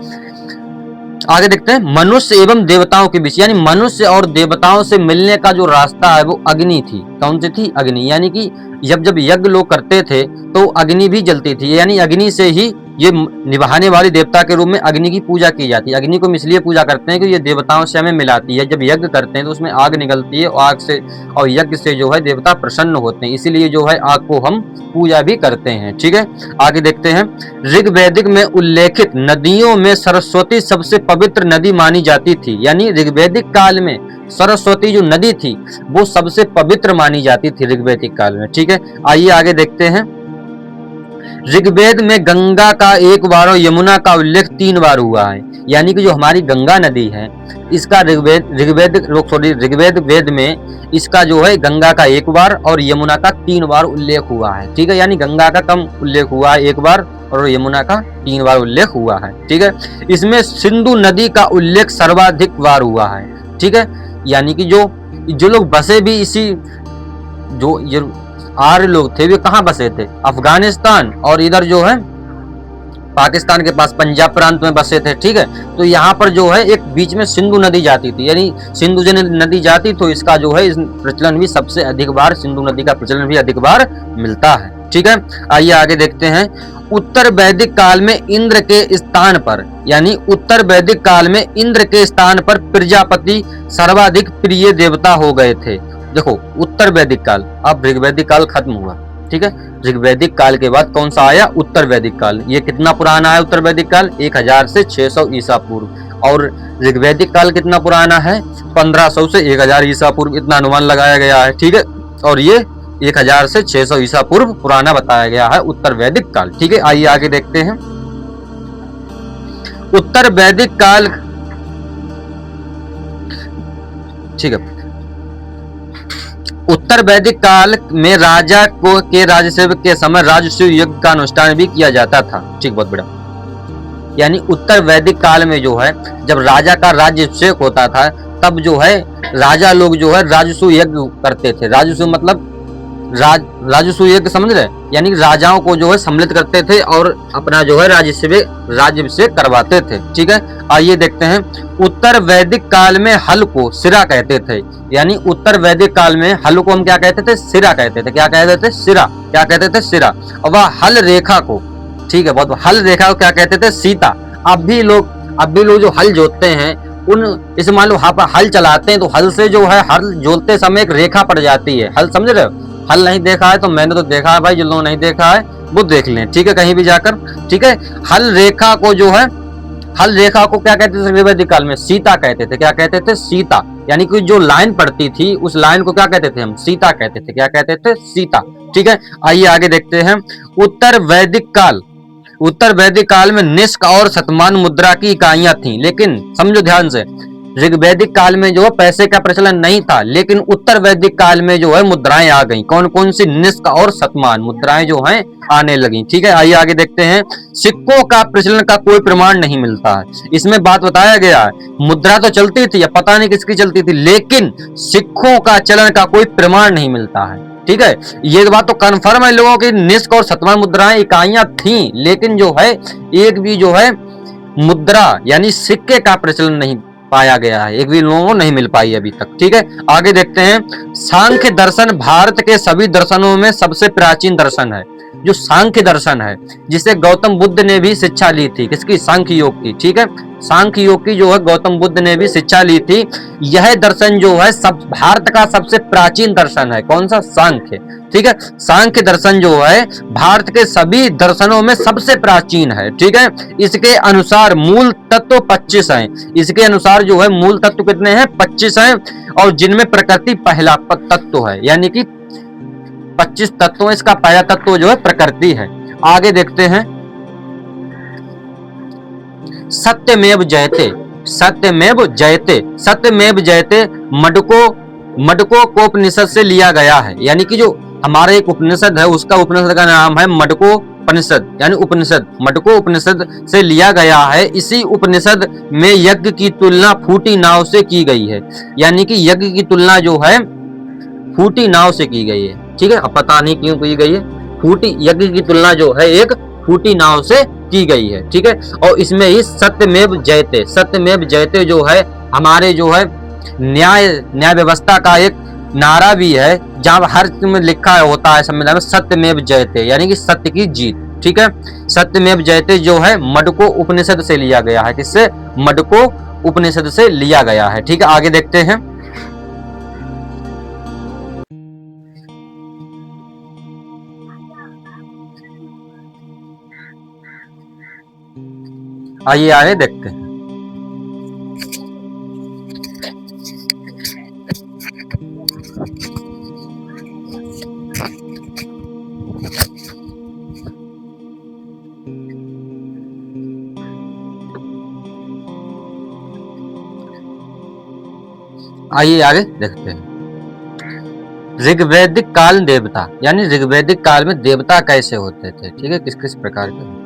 आगे देखते हैं, मनुष्य एवं देवताओं के बीच, यानी मनुष्य और देवताओं से मिलने का जो रास्ता है वो अग्नि थी। कौन सी थी? अग्नि, यानी कि जब यज्ञ लोग करते थे तो अग्नि भी जलती थी, यानी अग्नि से ही ये निभाने वाली देवता के रूप में अग्नि की पूजा की जाती है। अग्नि को हम इसलिए पूजा करते हैं कि ये देवताओं से हमें मिलाती है। जब यज्ञ करते हैं तो उसमें आग निकलती है, आग से और यज्ञ से जो है देवता प्रसन्न होते हैं, इसीलिए जो है आग को हम पूजा भी करते हैं, ठीक है। आगे देखते हैं, ऋग्वैदिक में उल्लेखित नदियों में सरस्वती सबसे पवित्र नदी मानी जाती थी, यानी ऋग्वैदिक काल में सरस्वती जो नदी थी वो सबसे पवित्र मानी जाती थी ऋग्वैदिक काल में, ठीक है। आइए आगे देखते हैं, ऋग्वेद में गंगा का 1 बार और यमुना का उल्लेख 3 बार हुआ है, यानी कि जो हमारी गंगा नदी है इसका ऋग्वेद वेद में इसका जो है गंगा का 1 बार और यमुना का 3 बार उल्लेख हुआ है, ठीक है। यानी गंगा का कम उल्लेख हुआ है 1 बार और यमुना का 3 बार उल्लेख हुआ है, ठीक है। इसमें सिंधु नदी का उल्लेख सर्वाधिक बार हुआ है, ठीक है। यानी कि जो लोग बसे भी इसी, जो आर्य लोग थे वे कहाँ बसे थे? अफगानिस्तान और इधर जो है पाकिस्तान के पास पंजाब प्रांत में बसे थे, ठीक है। तो यहाँ पर जो है एक बीच में सिंधु नदी जाती थी, यानी सिंधु नदी जाती, तो इसका जो है इस प्रचलन भी सबसे अधिक बार, सिंधु नदी का प्रचलन भी अधिक बार मिलता है, ठीक है। आइए आगे देखते हैं, उत्तर वैदिक काल में इंद्र के स्थान पर, यानी उत्तर वैदिक काल में इंद्र के स्थान पर प्रजापति सर्वाधिक प्रिय देवता हो गए थे। देखो, उत्तर वैदिक काल, अब ऋग्वैदिक काल खत्म हुआ, ठीक है। ऋग्वैदिक काल के बाद कौन सा आया? उत्तर वैदिक काल। ये कितना पुराना है उत्तर वैदिक काल? 1000 से 600 ईसा पूर्व। और ऋग्वैदिक काल कितना पुराना है? 1500 से 1000 ईसा पूर्व, इतना अनुमान लगाया गया है, ठीक है। और ये 1000 से 600 ईसा पूर्व पुराना बताया गया है उत्तर वैदिक काल, ठीक है। आइए आगे देखते हैं, उत्तर वैदिक काल, ठीक है। उत्तर वैदिक काल में राजा के राज्यसेवक के समय राजसूय यज्ञ का अनुष्ठान भी किया जाता था, ठीक, बहुत बड़ा। यानी उत्तर वैदिक काल में जो है जब राजा का राज्याभिषेक होता था तब जो है राजा लोग जो है राजसूय यज्ञ करते थे। राजसूय मतलब राजसूय यज्ञ, समझ रहे, यानी राजाओं को जो है सम्मिलित करते थे और अपना जो है राज्याभिषेक करवाते थे, ठीक है। आइए देखते हैं, उत्तर वैदिक काल में हल को सिरा कहते थे, यानी उत्तर वैदिक काल में हल को हम क्या कहते थे? सिरा कहते थे। क्या कहते थे? सिरा। क्या कहते थे? सिरा। और वह हल रेखा को, ठीक है, बहुत, हल रेखा को क्या कहते थे? सीता। अब भी लोग जो हल जोतते हैं इस मान लो हल चलाते हैं तो हल से जो है हल जोतते समय एक रेखा पड़ जाती है। हल समझ रहे हो? हल नहीं देखा है तो मैंने तो देखा है भाई, जिन लोगों ने नहीं देखा है वो देख लें, ठीक है, कहीं भी जाकर, ठीक है। हल रेखा को जो है, हल रेखा को क्या कहते थे ऋग्वैदिक काल में? सीता कहते थे। क्या कहते थे? सीता। यानी कि जो लाइन पड़ती थी उस लाइन को क्या कहते थे हम? सीता कहते थे। क्या कहते थे? सीता, ठीक है। आइए आगे देखते हैं, उत्तर वैदिक काल में निष्क और शतमान मुद्रा की इकाइयां थी, लेकिन समझो ध्यान से, ऋग्वैदिक काल में जो है पैसे का प्रचलन नहीं था, लेकिन उत्तर वैदिक काल में जो है मुद्राएं आ गई। कौन कौन सी? निष्क और शतमान मुद्राएं जो हैं आने लगी, ठीक है। आइए आगे देखते हैं, सिक्कों का प्रचलन का कोई प्रमाण नहीं मिलता है। इसमें बात बताया गया है, मुद्रा तो चलती थी, अब पता नहीं किसकी चलती थी, लेकिन सिक्कों का चलन का कोई प्रमाण नहीं मिलता है, ठीक है। ये बात तो कन्फर्म है लोगों की, निष्क और शतमान मुद्राएं इकाइयां थी, लेकिन जो है एक भी जो है मुद्रा यानी सिक्के का प्रचलन नहीं पाया गया है, एक भी लोगों को नहीं मिल पाई अभी तक, ठीक है। आगे देखते हैं, सांख्य दर्शन भारत के सभी दर्शनों में सबसे प्राचीन दर्शन है। जो सांख्य दर्शन है, जिसे गौतम बुद्ध ने भी शिक्षा ली थी, किसकी? सांख्य योग की। ठीक है, सांख्य योग की जो है गौतम बुद्ध ने भी शिक्षा ली थी। यह दर्शन जो है सब भारत का सबसे प्राचीन दर्शन है। कौन सा? सांख्य। ठीक है, सांख्य दर्शन जो है भारत के सभी दर्शनों में सबसे प्राचीन है। ठीक है, इसके अनुसार मूल तत्व 25 हैं। इसके अनुसार जो है मूल तत्व कितने हैं? 25 हैं, और जिनमें प्रकृति पहला तत्व है, यानी कि 25 तत्वों, इसका पहला तत्व जो है प्रकृति है। आगे देखते हैं, सत्यमेव जयते, सत्यमेव जयते, सत्यमेव जयते मडकोपनिषद से लिया गया है। यानी कि जो हमारा एक उपनिषद है, उसका उपनिषद का नाम है मडकोपनिषद, यानी उपनिषद मडको उपनिषद से लिया गया है। इसी उपनिषद में यज्ञ की तुलना फूटी नाव से की गई है। यानी कि यज्ञ की तुलना जो है फूटी नाव से की गई है। ठीक है, अब पता नहीं क्यों की गई है। फूटी यज्ञ की तुलना जो है एक फूटी नाव से की गई है। ठीक है, और इसमें ही सत्यमेव जयते, सत्यमेव जयते जो है हमारे जो है न्याय व्यवस्था का एक नारा भी है, जहां हर में लिखा होता है संविधान में सत्यमेव जयते, यानी कि सत्य की जीत। ठीक है, सत्यमेव जयते जो है मडको उपनिषद से लिया गया है। किससे? मडको उपनिषद से लिया गया है। ठीक है, आगे देखते हैं, आइए आगे देखते हैं। आइए आगे देखते हैं, ऋग्वैदिक काल देवता, यानी ऋग्वैदिक काल में देवता कैसे होते थे। ठीक है, किस किस प्रकार के होते थे।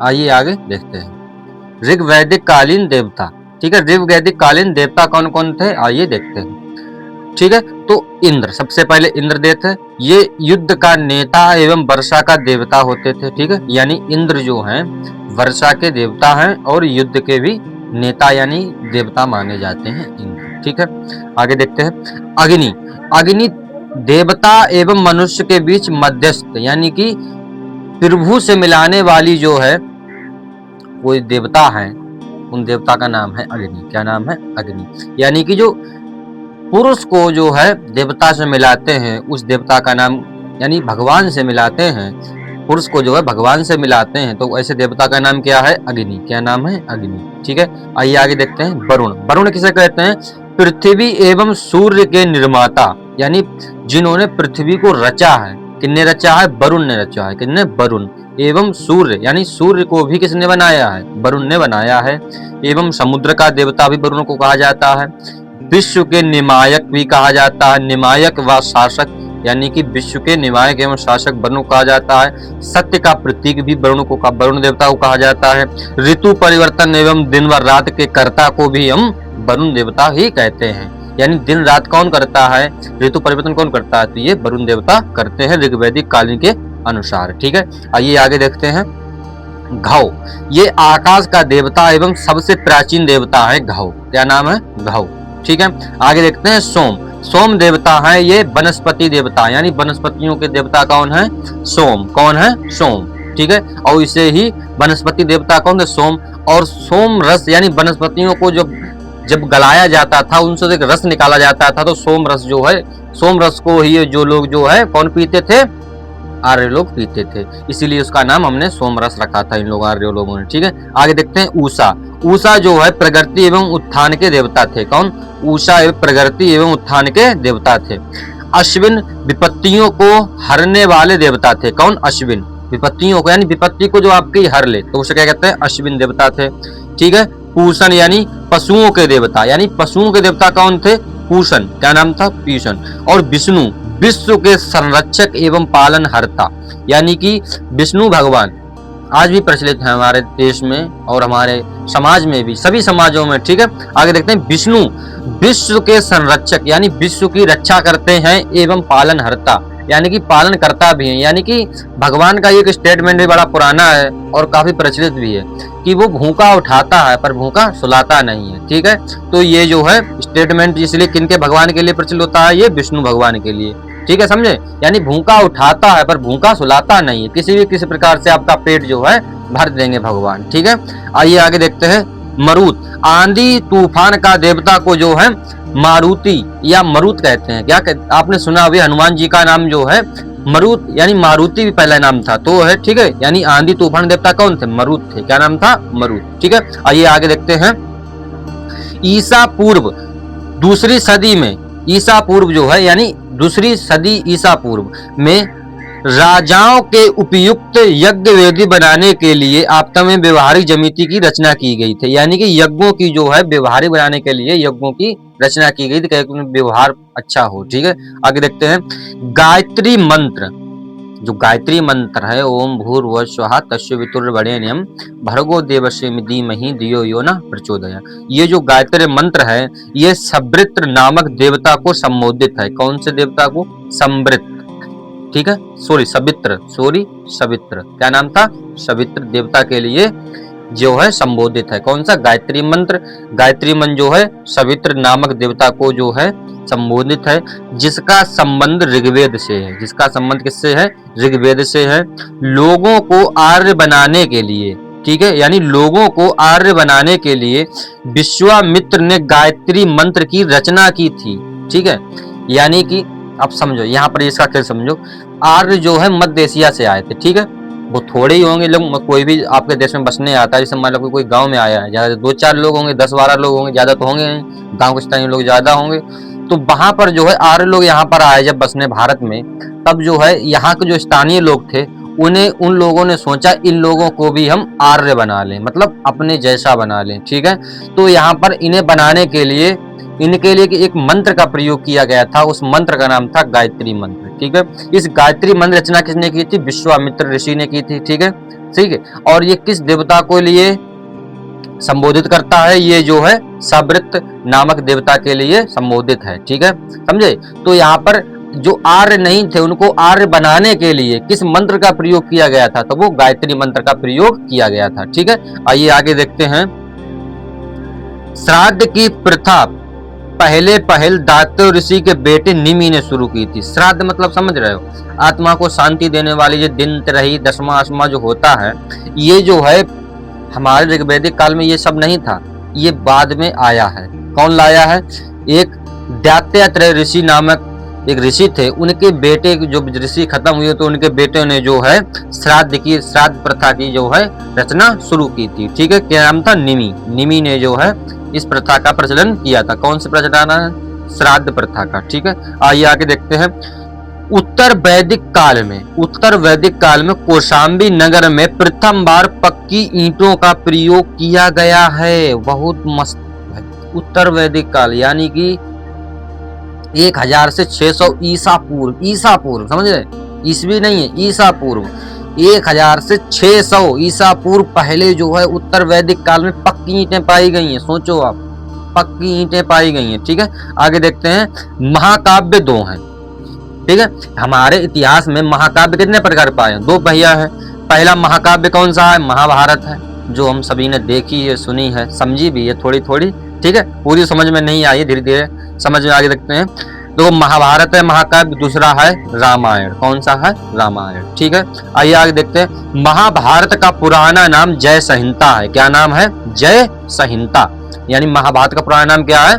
आइए आगे देखते हैं, ऋग्वैदिक कालीन देवता। ठीक है, ऋग्वैदिक कालीन देवता कौन कौन थे? आइए देखते हैं। ठीक है, तो इंद्र, सबसे पहले इंद्रदेव थे। ये युद्ध का नेता एवं वर्षा का देवता होते थे। ठीक है, यानी इंद्र जो हैं वर्षा के देवता हैं और युद्ध के भी नेता यानी देवता माने जाते हैं इंद्र। ठीक है, आगे देखते हैं, अग्नि। अग्नि देवता एवं मनुष्य के बीच मध्यस्थ, यानी कि त्रिभु से मिलाने वाली जो है कोई देवता है, उन देवता का नाम है अग्नि। क्या नाम है? अग्नि। यानी कि जो पुरुष को जो है देवता से मिलाते हैं, उस देवता का नाम, यानी भगवान से मिलाते हैं, पुरुष को जो है भगवान से मिलाते हैं, तो ऐसे देवता का नाम क्या है? अग्नि। क्या नाम है? अग्नि। ठीक है, आइए आगे देखते हैं, वरुण। वरुण किसे कहते हैं? पृथ्वी एवं सूर्य के निर्माता, यानी जिन्होंने पृथ्वी को रचा है। किसने रचा है? वरुण ने रचा है। किसने? वरुण। एवं सूर्य, यानी सूर्य को भी किसने बनाया है? वरुण ने बनाया है। एवं समुद्र का देवता भी वरुण को कहा जाता है। विश्व के निमायक भी कहा जाता है, निमायक व शासक, यानी कि विश्व के निमायक एवं शासक वरुण को कहा जाता है। सत्य का प्रतीक भी वरुण देवता को कहा जाता है। ऋतु परिवर्तन एवं दिन व रात के कर्ता को भी हम वरुण देवता ही कहते हैं। यानी दिन रात कौन करता है? ऋतु परिवर्तन कौन करता है? तो ये वरुण देवता करते हैं ऋग्वैदिक कालीन के अनुसार। ठीक है, आइए आगे देखते हैं, घौ। ये आकाश का देवता एवं सबसे प्राचीन देवता है घौ। क्या नाम है? घौ। ठीक है, आगे देखते हैं, सोम। सोम देवता है ये वनस्पति देवता, यानी वनस्पतियों के देवता कौन है? सोम। कौन है? सोम। ठीक है, और इसे ही वनस्पति देवता कौन है? सोम। और सोम रस, यानी वनस्पतियों को जब गलाया जाता था, उनसे एक रस निकाला जाता था, तो सोम रस जो है, सोम रस को ही जो लोग जो है कौन पीते थे? आर्य लोग पीते थे, इसीलिए उसका नाम हमने सोमरस रखा था इन लोग आर्य लोगों ने। ठीक है, आगे देखते हैं, ऊषा। ऊषा जो है प्रगति एवं उत्थान के देवता थे। कौन? ऊषा प्रगति एवं उत्थान के देवता थे। अश्विन विपत्तियों को हरने वाले देवता थे। कौन? अश्विन। विपत्तियों को, यानी विपत्ति को जो आपकी हर ले, तो उसे क्या कहते हैं? अश्विन देवता थे। ठीक है, पूषण, यानी पशुओं के देवता, यानी पशुओं के देवता कौन थे? पूषण। क्या नाम था? पीषण। और विष्णु, विश्व के संरक्षक एवं पालनहर्ता, यानी कि विष्णु भगवान आज भी प्रचलित है हमारे देश में और हमारे समाज में भी, सभी समाजों में। ठीक है, आगे देखते हैं, विष्णु विश्व के संरक्षक, यानी विश्व की रक्षा करते हैं, एवं पालनहर्ता, यानी कि पालन करता भी है। यानी कि भगवान का एक स्टेटमेंट भी बड़ा पुराना है और काफी प्रचलित भी है कि वो भूखा उठाता है पर भूखा सुलाता नहीं है। ठीक है, तो ये जो है स्टेटमेंट इसलिए किनके भगवान के लिए प्रचलित होता है, ये विष्णु भगवान के लिए। ठीक है, समझे, यानी भूखा उठाता है पर भूखा सुलाता नहीं है, किसी प्रकार से आपका पेट जो है भर देंगे भगवान। ठीक है, आइए आगे देखते हैं। मरुत, आंधी तूफान का देवता को जो है मारुति या मरुत कहते हैं। क्या आपने सुना अभी हनुमान जी का नाम जो है मरुत, यानी मारुति भी पहला नाम था तो है। ठीक है, यानी आंधी तूफान देवता कौन थे, मरुत थे। क्या नाम था, मरुत। ठीक है, आइए आगे देखते हैं। ईसा पूर्व दूसरी सदी में, ईसा पूर्व जो है यानी दूसरी सदी ईसा पूर्व में राजाओं के उपयुक्त यज्ञ वेदी बनाने के लिए आपदा में व्यवहारिक ज्यामिति की रचना की गई थी। यानी कि यज्ञों की जो है व्यवहारिक बनाने के लिए यज्ञों की रचना की गई थी, क्योंकि व्यवहार अच्छा हो। ठीक है, आगे देखते हैं। गायत्री मंत्र, जो गायत्री मंत्र है, ओम भूर्भुवः स्वः तस्वितुर्वरेण्यं भर्गो देवस्य धीमहि धियो यो न प्रचोदयात्। ये जो गायत्री मंत्र है ये सवृत्र नामक देवता को संबोधित है। कौन से देवता को, संवृत्र। ठीक है, सवित्र, क्या नाम था, सवित्र देवता के लिए जो है संबोधित है। कौन सा, गायत्री मंत्र। गायत्री मंत्र जो है सवित्र नामक देवता को जो है संबोधित है, जिसका संबंध ऋग्वेद से है। जिसका संबंध किससे है, ऋग्वेद से है। लोगों को आर्य बनाने के लिए, ठीक है, यानी लोगों को आर्य बनाने के लिए विश्वामित्र ने गायत्री मंत्र की रचना की थी। ठीक है, यानी कि अब समझो यहाँ पर इसका क्या समझो, आर्य जो है मध्य एशिया से आए थे। ठीक है, वो थोड़े ही होंगे लोग, कोई भी आपके देश में बसने आता है, जैसे मान लो कोई गांव में आया है, ज्यादा 2-4 लोग होंगे, 10-12 लोग होंगे, ज्यादा तो होंगे नहीं, गांव के स्थानीय लोग ज्यादा होंगे। तो वहां पर जो है आर्य लोग यहाँ पर आए जब बसने भारत में, तब जो है यहाँ के जो स्थानीय लोग थे उन लोगों ने सोचा इन लोगों को भी हम आर्य बना लें, मतलब अपने जैसा बना लें। ठीक है, तो यहाँ पर इन्हें बनाने के लिए इनके लिए एक मंत्र का प्रयोग किया गया था। उस मंत्र का नाम था गायत्री मंत्र। ठीक है, इस गायत्री मंत्र रचना किसने की थी, विश्वामित्र ऋषि ने की थी। ठीक है, ठीक है, और ये किस देवता को लिए संबोधित करता है, ये जो है सवृत्र नामक देवता के लिए संबोधित है। ठीक है, समझे। तो यहाँ पर जो आर्य नहीं थे उनको आर्य बनाने के लिए किस मंत्र का प्रयोग किया गया था, तो वो गायत्री मंत्र का प्रयोग किया गया था। ठीक है, आइए आगे देखते हैं। श्राद्ध की प्रथा पहल दातृ ऋषि के बेटे निमि ने शुरू की थी। श्राद्ध मतलब समझ रहे हो, आत्मा को शांति देने वाली जो दिन तिरही दशमा अशमा जो होता है, ये जो है हमारे ऋग्वैदिक काल में ये सब नहीं था, ये बाद में आया है। कौन लाया है, एक दैत्यात्रेय ऋषि नामक एक ऋषि थे, उनके बेटे जो ऋषि खत्म हुए तो उनके बेटे ने जो है श्राद्ध प्रथा की जो है रचना शुरू की थी। ठीक है, क्या नाम था, निमि ने जो है इस प्रथा का प्रचलन किया था। कौन से प्रचलन है, श्राद्ध प्रथा का। ठीक है, आइए आगे देखते हैं। उत्तर वैदिक काल में कौशाम्बी नगर में प्रथम बार पक्की ईंटों का प्रयोग किया गया है। बहुत मस्त है। उत्तर वैदिक काल यानी कि 1000 से 600 ईसा पूर्व समझ रहे, ईस्वी नहीं है, ईसा पूर्व 1000 से 600 ईसा पूर्व पहले जो है उत्तर वैदिक काल में पक्की ईंटें पाई गई हैं। सोचो आप, पक्की ईंटें पाई गई हैं। ठीक है, आगे देखते हैं। महाकाव्य 2 हैं। ठीक है, हमारे इतिहास में महाकाव्य कितने प्रकार पाए हैं, 2 भैया है। पहला महाकाव्य कौन सा है, महाभारत है, जो हम सभी ने देखी है, सुनी है, समझी भी है थोड़ी थोड़ी। ठीक है, पूरी समझ में नहीं आई, धीरे धीरे समझ में। आगे देखते हैं। तो महाभारत है महाकाव्य, दूसरा है रामायण। कौन सा है, रामायण। ठीक है, आइए आगे देखते हैं। महाभारत का पुराना नाम जय संहिता है। क्या नाम है, जय संहिता, यानी महाभारत का पुराना नाम क्या है,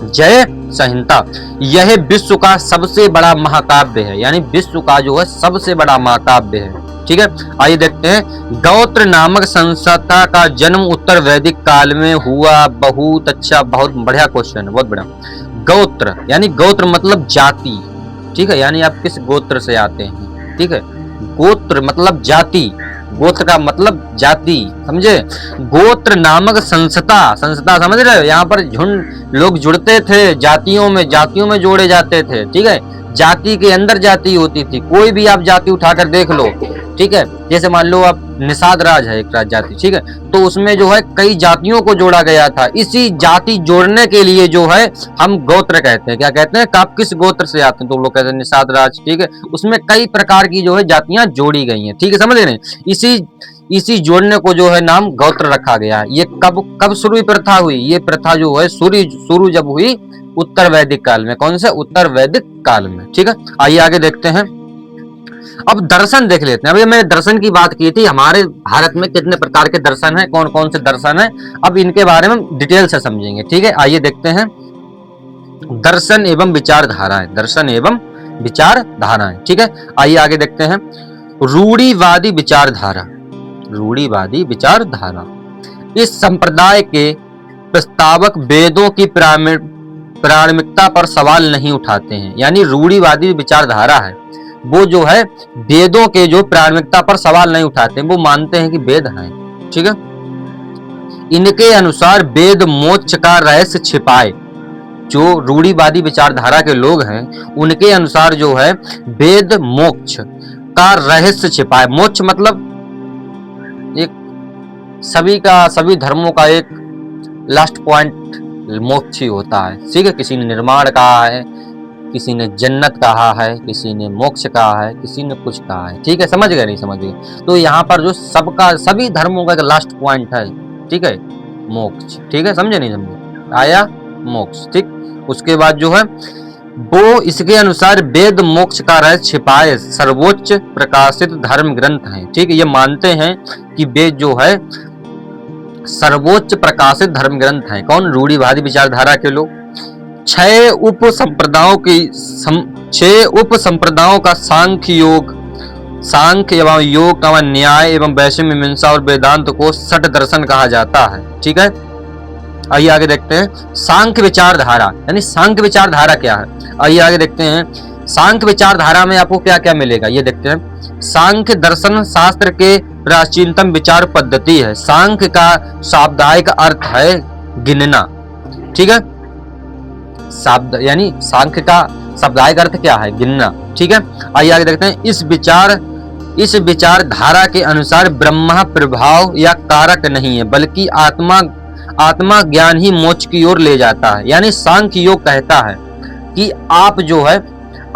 जय संहिता। यह विश्व का सबसे बड़ा महाकाव्य है, यानी विश्व का जो है सबसे बड़ा महाकाव्य है। ठीक है, आइए देखते हैं। गौत्र नामक संस्था का जन्म उत्तर वैदिक काल में हुआ। बहुत अच्छा, बहुत बढ़िया क्वेश्चन है, बहुत बढ़िया। गोत्र यानी गोत्र मतलब जाति। ठीक है, यानी आप किस गोत्र से आते हैं। ठीक है, गोत्र मतलब जाति, गोत्र का मतलब जाति, समझे। गोत्र नामक संस्था समझ रहे हो, यहाँ पर झुंड लोग जुड़ते थे, जातियों में जोड़े जाते थे। ठीक है, जाति के अंदर जाति होती थी। कोई भी आप जाति उठाकर देख लो, ठीक है, जैसे मान लो आप निषाद राज है एक जाति, ठीक है, तो उसमें जो है कई जातियों को जोड़ा गया था। इसी जाति जोड़ने के लिए जो है हम गोत्र कहते हैं। क्या कहते हैं? आप किस गोत्र से आते हैं तो लोग कहते हैं निषाद राज, ठीक है। उसमें कई प्रकार की जो है जातियां जोड़ी गई हैं, ठीक है, समझ रहे हैं। इसी जोड़ने को जो है नाम गोत्र रखा गया है। ये कब शुरू प्रथा हुई? ये प्रथा जो है शुरू जब हुई उत्तर वैदिक काल में। कौन से? उत्तर वैदिक काल में, ठीक है। आइए आगे देखते हैं। अब दर्शन देख लेते हैं। अभी मैंने दर्शन की बात की थी, हमारे भारत में कितने प्रकार के दर्शन हैं, कौन कौन से दर्शन हैं, अब इनके बारे में डिटेल से समझेंगे, ठीक है। आइए देखते हैं दर्शन एवं विचारधाराएं, दर्शन एवं विचारधाराएं, ठीक है। आइए आगे देखते हैं रूढ़िवादी विचारधारा, रूढ़िवादी विचारधारा। इस संप्रदाय के प्रस्तावक वेदों की प्रामाणिकता पर सवाल नहीं उठाते हैं। यानी रूढ़िवादी विचारधारा है वो जो है वेदों के जो प्रामाणिकता पर सवाल नहीं उठाते, वो मानते हैं कि वेद हैं, ठीक है। इनके अनुसार वेद मोक्ष का रहस्य छिपाए। जो रूढ़िवादी विचारधारा के लोग हैं उनके अनुसार जो है वेद मोक्ष का रहस्य छिपाए। मोक्ष मतलब एक सभी धर्मों का एक लास्ट पॉइंट मोक्ष ही होता है, ठीक है। किसी ने निर्माण कहा है, किसी ने जन्नत कहा है, किसी ने मोक्ष कहा है, किसी ने कुछ कहा है, ठीक है। समझ गए? नहीं समझ गए? तो यहाँ पर जो सभी धर्मों का एक लास्ट पॉइंट है, ठीक है, मोक्ष, ठीक है। समझे? नहीं समझे? आया मोक्ष, ठीक। उसके बाद जो है वो इसके अनुसार वेद मोक्ष का रहस्य छिपाए सर्वोच्च प्रकाशित धर्म ग्रंथ हैं, ठीक है। ये मानते हैं कि वेद जो है सर्वोच्च प्रकाशित धर्म ग्रंथ हैं। कौन? रूढ़िवादी विचारधारा के लोग। 6 उप संप्रदायों का सांख्य एवं योग एवं न्याय एवं वैषम्य मीमांसा और वेदांत को षट दर्शन कहा जाता है, ठीक है। आइए आगे देखते हैं सांख्य विचारधारा। यानी सांख्य विचारधारा क्या है? आइए आगे देखते हैं सांख्य विचारधारा में आपको क्या क्या मिलेगा, ये देखते हैं। सांख्य दर्शन शास्त्र के प्राचीनतम विचार पद्धति है। सांख्य का शाब्दिक अर्थ है गिनना, ठीक है। यानी सांख्य का शाब्दिक अर्थ क्या है? गिनना, ठीक है। आइए आगे देखते हैं इस विचारधारा के अनुसार ब्रह्मा प्रभाव या कारक नहीं है, बल्कि आत्मा ज्ञान ही मोक्ष की ओर ले जाता है। यानी सांख्य योग कहता है कि आप जो है,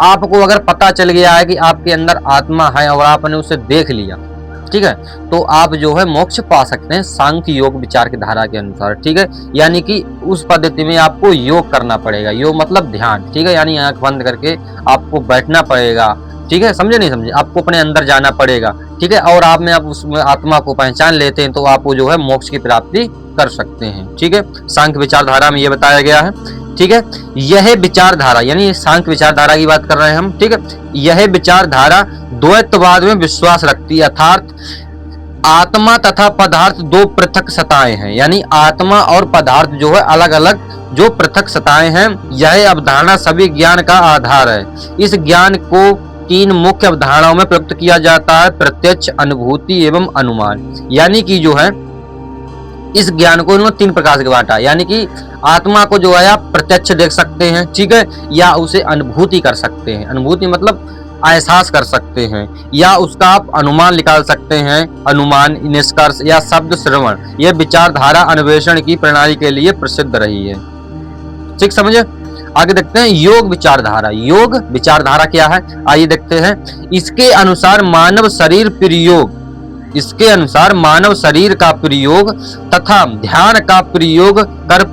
आपको अगर पता चल गया है कि आपके अंदर आत्मा है और आपने उसे देख लिया, ठीक है, तो आप जो है मोक्ष पा सकते हैं सांख्य योग विचार की धारा के अनुसार, ठीक है। यानी कि उस पद्धति में आपको योग करना पड़ेगा। योग मतलब ध्यान, ठीक है। यानी आंख बंद करके आपको बैठना पड़ेगा, ठीक है। समझे? नहीं समझे? आपको अपने अंदर जाना पड़ेगा, ठीक है। और आप में आप उस आत्मा को पहचान लेते हैं तो आप जो है मोक्ष की प्राप्ति कर सकते हैं, ठीक है। सांख्य विचारधारा में ये बताया गया है, ठीक है। यह विचारधारा, यानी सांख्य विचारधारा की बात कर रहे हैं हम, ठीक है। यह विचारधारा द्वैतवाद में विश्वास रखती है, अर्थात आत्मा तथा पदार्थ दो पृथक सत्ताएं हैं। यानी आत्मा और पदार्थ जो है अलग अलग जो पृथक सत्ताएं हैं। यह अवधारणा सभी ज्ञान का आधार है। इस ज्ञान को 3 मुख्य अवधारणाओं में प्रयुक्त किया जाता है: प्रत्यक्ष, अनुभूति एवं अनुमान। यानी कि जो है इस ज्ञान को इन्होंने 3 प्रकार से बांटा। यानी कि आत्मा को जो है आप प्रत्यक्ष देख सकते हैं, ठीक है, या उसे अनुभूति कर सकते हैं। अनुभूति मतलब एहसास कर सकते हैं, या उसका आप अनुमान निकाल सकते हैं, अनुमान, निष्कर्ष या शब्द श्रवण। यह विचारधारा अन्वेषण की प्रणाली के लिए प्रसिद्ध रही है, ठीक समझे। आगे देखते हैं योग विचारधारा। योग विचारधारा क्या है? आइए देखते हैं। इसके अनुसार मानव शरीर का प्रयोग तथा ध्यान का प्रयोग कर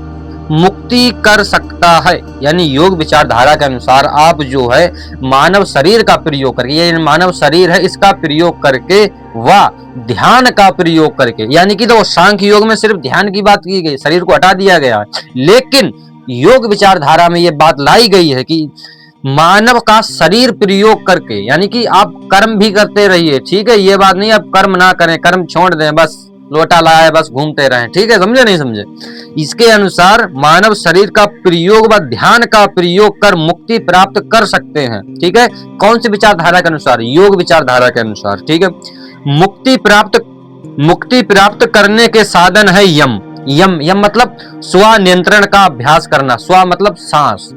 मुक्ति कर सकता है। यानी योग विचारधारा के अनुसार आप जो है मानव शरीर का प्रयोग करके, ये मानव शरीर है इसका प्रयोग करके व ध्यान का प्रयोग करके, यानी कि तो सांख्य योग में सिर्फ ध्यान की बात की गई, शरीर को हटा दिया गया है, लेकिन योग विचारधारा में ये बात लाई गई है कि मानव का शरीर प्रयोग करके, यानी कि आप कर्म भी करते रहिए, ठीक है। ये बात नहीं आप कर्म ना करें, कर्म छोड़ दें, बस लोटा लाए बस घूमते रहें, ठीक है। समझे? नहीं समझे? इसके अनुसार मानव शरीर का प्रयोग व ध्यान का प्रयोग कर मुक्ति प्राप्त कर सकते हैं, ठीक है। कौन सी विचारधारा के अनुसार? योग विचारधारा के अनुसार, ठीक है। मुक्ति प्राप्त करने के साधन है यम। यम मतलब स्व नियंत्रण का अभ्यास करना। स्व मतलब सांस,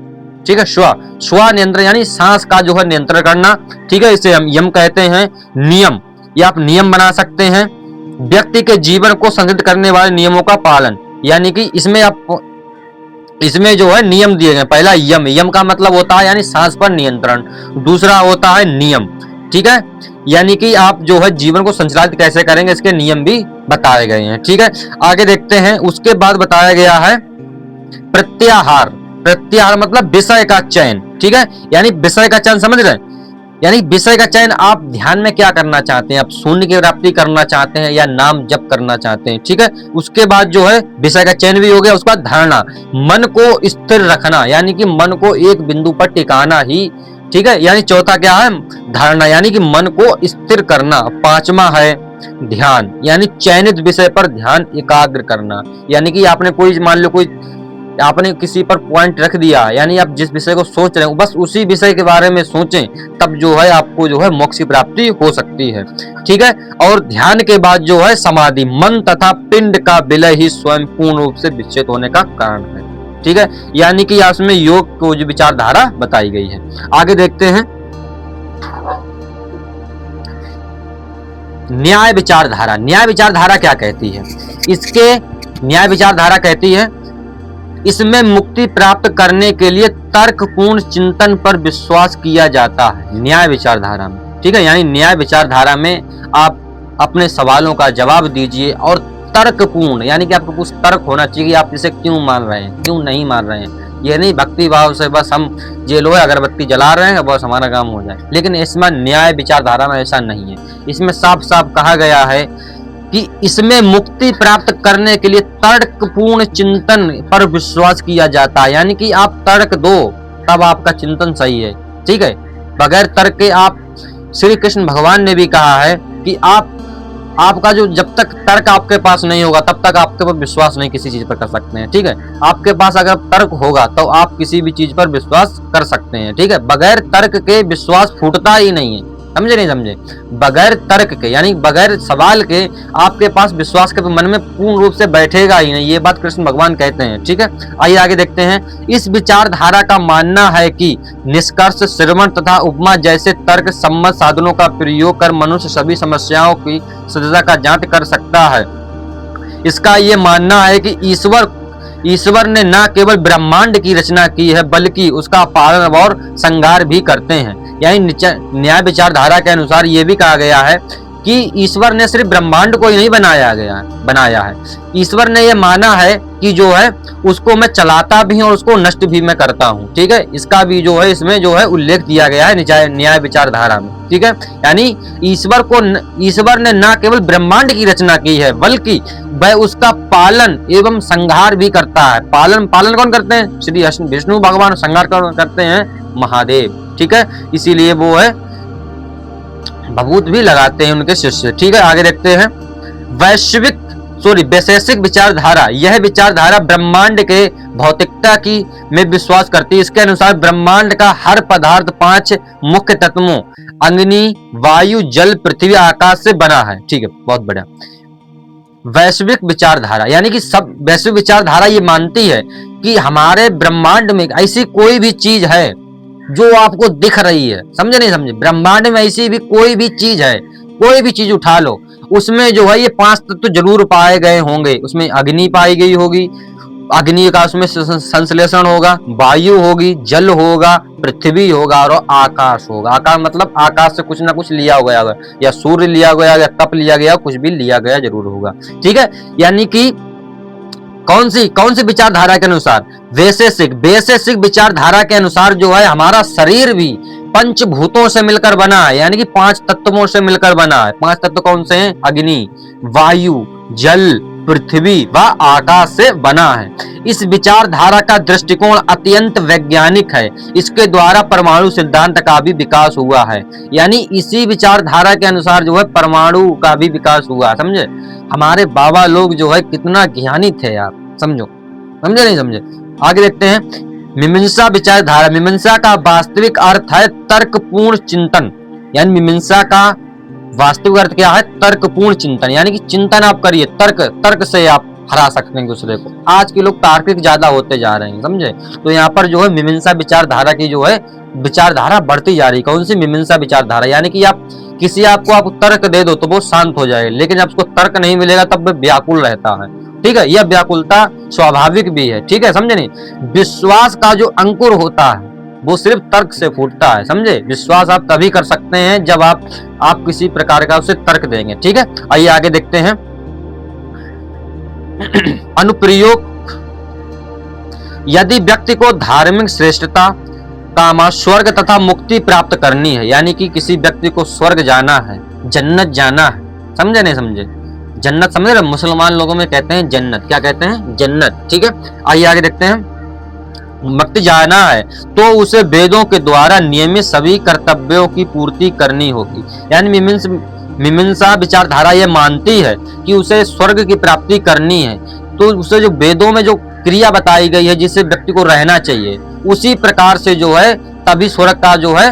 ठीक है। श्वा नियंत्रण यानी सांस का जो है नियंत्रण करना, ठीक है, इसे हम यम कहते हैं। नियम, ये आप नियम बना सकते हैं। व्यक्ति के जीवन को संतुलित करने वाले नियमों का पालन, यानी कि इसमें जो है नियम दिए गए। पहला यम, यम का मतलब होता है यानी सांस पर नियंत्रण। दूसरा होता है नियम, ठीक है, यानी कि आप जो है जीवन को संचालित कैसे करेंगे इसके नियम भी बताए गए हैं, ठीक है। आगे देखते हैं, उसके बाद बताया गया है प्रत्याहार। प्रत्याहार मतलब विषय का चयन, ठीक है, यानी विषय का चयन, समझ रहे हैं, यानी विषय का चयन। आप ध्यान में क्या करना चाहते हैं, आप शून्य की प्राप्ति करना चाहते हैं या नाम जप करना चाहते हैं, ठीक है। उसके बाद जो है विषय का चयन भी हो गया। उसके बाद धारणा, मन को स्थिर रखना, यानी कि मन को एक बिंदु पर टिकाना ही, ठीक है, यानी चौथा क्या है, धारणा, यानी कि मन को स्थिर करना। पांचवा है ध्यान, यानी चयनित विषय पर ध्यान एकाग्र करना, यानी कि आपने कोई, मान लो कोई आपने किसी पर पॉइंट रख दिया, यानी आप जिस विषय को सोच रहे हो बस उसी विषय के बारे में सोचें, तब जो है आपको जो है मोक्ष की प्राप्ति हो सकती है, ठीक है। और ध्यान के बाद जो है समाधि, मन तथा पिंड का विलय ही स्वयं पूर्ण रूप से विच्छेद होने का कारण है, ठीक है, यानी कि उसमें योग को जो विचारधारा बताई गई है। आगे देखते हैं न्याय विचारधारा। न्याय विचारधारा क्या कहती है, इसके न्याय विचारधारा कहती है इसमें मुक्ति प्राप्त करने के लिए तर्कपूर्ण चिंतन पर विश्वास किया जाता है। न्याय विचारधारा में, ठीक है, यानी न्याय विचारधारा में आप अपने सवालों का जवाब दीजिए और तर्कपूर्ण, यानी कि आपको कुछ तर्क होना चाहिए कि आप इसे क्यों मान रहे हैं, क्यों नहीं मान रहे हैं। ये नहीं भक्ति भाव से बस हम ये लोहे अगरबत्ती जला रहे हैं बस हमारा काम हो जाए, लेकिन इसमें न्याय विचारधारा में ऐसा नहीं है। इसमें साफ साफ कहा गया है कि इसमें मुक्ति प्राप्त करने के लिए तर्कपूर्ण चिंतन पर विश्वास किया जाता है, यानी कि आप तर्क दो तब आपका चिंतन सही है, ठीक है। बगैर तर्क के आप, श्री कृष्ण भगवान ने भी कहा है कि आपका जो, जब तक तर्क आपके पास नहीं होगा तब तक आपके पर विश्वास नहीं किसी चीज पर कर सकते हैं, ठीक है। आपके पास अगर तर्क होगा तो आप किसी भी चीज पर विश्वास कर सकते हैं, ठीक है। बगैर तर्क के विश्वास फूटता ही नहीं है, समझे नहीं समझे। बगैर तर्क के यानी बगैर सवाल के आपके पास विश्वास के मन में पूर्ण रूप से बैठेगा ही नहीं, ये बात कृष्ण भगवान कहते हैं, ठीक है। आइए आगे देखते हैं। इस विचारधारा का मानना है कि निष्कर्ष, श्रवण तथा उपमा जैसे तर्क सम्मत साधनों का प्रयोग कर मनुष्य सभी समस्याओं की सत्यता का जांच कर सकता है। इसका ये मानना है कि ईश्वर ने न केवल ब्रह्मांड की रचना की है बल्कि उसका पालन और संहार भी करते हैं। यानी न्याय विचारधारा के अनुसार ये भी कहा गया है कि ईश्वर ने सिर्फ ब्रह्मांड को ही नहीं बनाया है। ईश्वर ने ये माना है कि जो है उसको मैं चलाता भी हूँ और उसको नष्ट भी मैं करता हूँ, ठीक है। इसका भी जो है इसमें जो है उल्लेख दिया गया है न्याय विचारधारा में, ठीक है। यानी ईश्वर ने न केवल ब्रह्मांड की रचना की है बल्कि वह उसका पालन एवं संहार भी करता है। पालन कौन करते हैं, श्री विष्णु भगवान। संहार कौन करते हैं, महादेव, ठीक है। इसीलिए वो है भभूत भी लगाते हैं उनके शिष्य, ठीक है। आगे देखते हैं वैशेषिक विचारधारा। यह विचारधारा ब्रह्मांड के भौतिकता की में विश्वास करती है। इसके अनुसार ब्रह्मांड का हर पदार्थ 5 मुख्य तत्वों अग्नि, वायु, जल, पृथ्वी, आकाश से बना है, ठीक है, बहुत बढ़िया। वैश्विक विचारधारा यानी कि सब वैश्विक विचारधारा ये मानती है कि हमारे ब्रह्मांड में ऐसी कोई भी चीज है जो आपको दिख रही है, समझे नहीं समझे। ब्रह्मांड में ऐसी भी कोई भी चीज है, कोई भी चीज उठा लो, उसमें जो है ये 5 तत्व जरूर पाए गए होंगे। उसमें अग्नि पाई गई होगी, अग्नि का उसमें संश्लेषण होगा, वायु होगी, जल होगा, पृथ्वी होगा और आकाश होगा। आकाश मतलब आकाश से कुछ ना कुछ लिया गया होगा, या सूर्य लिया गया या तप लिया गया, कुछ भी लिया गया जरूर होगा, ठीक है। यानी कि कौन सी विचारधारा के अनुसार, वैशेषिक विचारधारा के अनुसार जो है हमारा शरीर भी पंचभूतों से मिलकर बना है, यानी कि 5 तत्वों से मिलकर बना है। 5 तत्व कौन से हैं, अग्नि, वायु, जल, पृथ्वी व आकाश से बना है। इस विचारधारा का दृष्टिकोण अत्यंत वैज्ञानिक है। इसके द्वारा परमाणु सिद्धांत का भी विकास हुआ है। यानी इसी विचारधारा के अनुसार जो है परमाणु का भी विकास हुआ, समझे। हमारे बाबा लोग जो है कितना ज्ञानी थे यार, समझे नहीं समझे। आगे देखते हैं मीमांसा विचारधारा। मीमांसा का वास्तविक अर्थ है तर्कपूर्ण चिंतन। यानी मीमांसा का वास्तविक अर्थ क्या है, तर्कपूर्ण चिंतन, यानी कि चिंतन आप करिए, तर्क से आप हरा सकते हैं दूसरे को। आज के लोग तार्किक ज्यादा होते जा रहे हैं, समझे। तो यहाँ पर जो है मीमांसा विचारधारा की जो है विचारधारा बढ़ती जा रही। कौन सी? मीमांसा विचारधारा। यानी कि आप किसी आपको आप तर्क दे दो तो वो शांत हो जाएगा, लेकिन जब उसको तर्क नहीं मिलेगा तब वो व्याकुल रहता है। ठीक है, यह व्याकुलता स्वाभाविक भी है। ठीक है, समझे नहीं। विश्वास का जो अंकुर होता है वो सिर्फ तर्क से फूटता है, समझे। विश्वास आप तभी कर सकते हैं जब आप किसी प्रकार का उसे तर्क देंगे। ठीक है, आइए आगे देखते हैं। अनुप्रयोग। यदि व्यक्ति को धार्मिक श्रेष्ठता, कामा, स्वर्ग तथा मुक्ति प्राप्त करनी है, यानी कि किसी व्यक्ति को स्वर्ग जाना है, जन्नत जाना है, समझे नहीं समझे। जन्नत समझ रहे, मुसलमान लोगों में कहते हैं जन्नत। क्या कहते हैं? जन्नत। ठीक है, आइए आगे देखते हैं। मुक्ति जाना है तो उसे वेदों के द्वारा नियमित सभी कर्तव्यों की पूर्ति करनी होगी। यानी मीमांसा विचारधारा यह मानती है कि उसे स्वर्ग की प्राप्ति करनी है, तो उसे जो वेदों में जो क्रिया बताई गई है जिससे व्यक्ति को रहना चाहिए, उसी प्रकार से जो है तभी स्वर्ग का जो है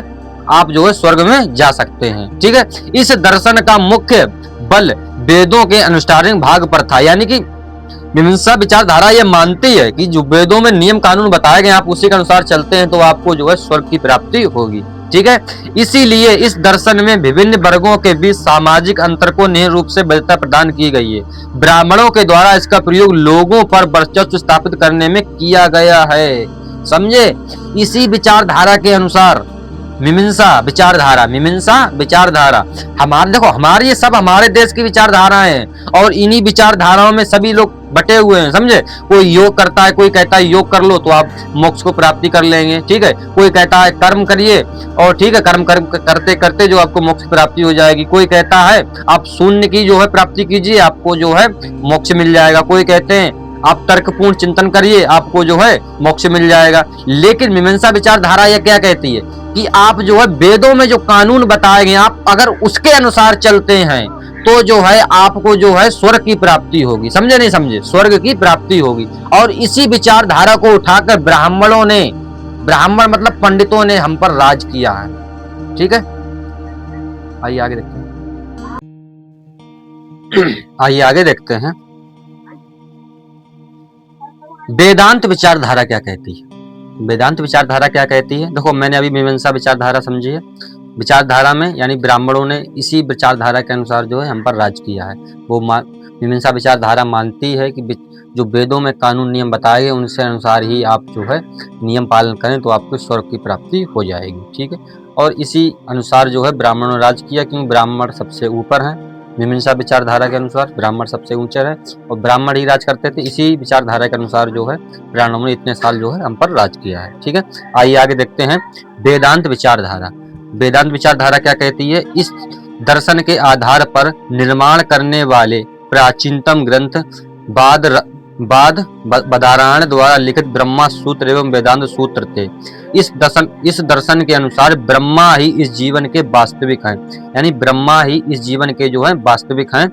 आप जो है स्वर्ग में जा सकते हैं। ठीक है, इस दर्शन का मुख्य बल वेदों के अनुष्ठानिक भाग पर था। यानी कि मीमांसा विचारधारा यह मानती है कि जो वेदों में नियम कानून बताए गए आप उसी के अनुसार चलते हैं तो आपको जो है स्वर्ग की प्राप्ति होगी। ठीक है, इसीलिए इस दर्शन में विभिन्न वर्गों के बीच सामाजिक अंतर को निहित रूप से वैधता प्रदान की गई है। ब्राह्मणों के द्वारा इसका प्रयोग लोगों पर वर्चस्व स्थापित करने में किया गया है, समझे। इसी विचारधारा के अनुसार मीमांसा विचारधारा हमारे, देखो हमारे ये सब हमारे देश की विचारधाराएं हैं और इन्हीं विचारधाराओं में सभी लोग बटे हुए हैं, समझे। कोई योग करता है, कोई कहता है योग कर लो तो आप मोक्ष को प्राप्ति कर लेंगे। ठीक है, कोई कहता है कर्म करिए और ठीक है कर्म करते करते जो आपको मोक्ष प्राप्ति हो जाएगी। कोई कहता है आप शून्य की जो है प्राप्ति कीजिए, आपको जो है मोक्ष मिल जाएगा। कोई कहते हैं आप तर्कपूर्ण चिंतन करिए, आपको जो है मोक्ष मिल जाएगा। लेकिन मीमांसा विचारधारा यह क्या कहती है कि आप जो है वेदों में जो कानून बताए गए आप अगर उसके अनुसार चलते हैं तो जो है आपको जो है स्वर्ग की प्राप्ति होगी, समझे नहीं समझे, स्वर्ग की प्राप्ति होगी। और इसी विचारधारा को उठाकर ब्राह्मणों ने, ब्राह्मण मतलब पंडितों ने हम पर राज किया है। ठीक है, आइए आगे देखते हैं। आइए आगे देखते हैं वेदांत विचारधारा क्या कहती है। वेदांत विचारधारा क्या कहती है? देखो मैंने अभी मीमांसा विचारधारा समझी है। विचारधारा में यानी ब्राह्मणों ने इसी विचारधारा के अनुसार जो है हम पर राज किया है। वो मीमांसा विचारधारा मानती है कि जो वेदों में कानून नियम बताए गए उनसे अनुसार ही आप जो है नियम पालन करें तो आपको स्वर्ग की प्राप्ति हो जाएगी। ठीक है, और इसी अनुसार जो है ब्राह्मणों ने राज किया, क्योंकि ब्राह्मण सबसे ऊपर हैं। मीमांसा विचारधारा के अनुसार ब्राह्मण सबसे ऊंचे है और ब्राह्मण ही राज करते थे। इसी विचारधारा के अनुसार जो है ब्राह्मणों ने इतने साल जो है हम पर राज किया है। ठीक है, आइए आगे देखते हैं वेदांत विचारधारा। वेदांत विचारधारा क्या कहती है? इस दर्शन के आधार पर निर्माण करने वाले प्राचीनतम ग्रंथ बादरायण द्वारा लिखित ब्रह्मा सूत्र एवं वेदांत सूत्र थे। इस दर्शन के अनुसार ब्रह्मा ही इस जीवन के वास्तविक हैं, यानी ब्रह्मा ही इस जीवन के जो है वास्तविक हैं,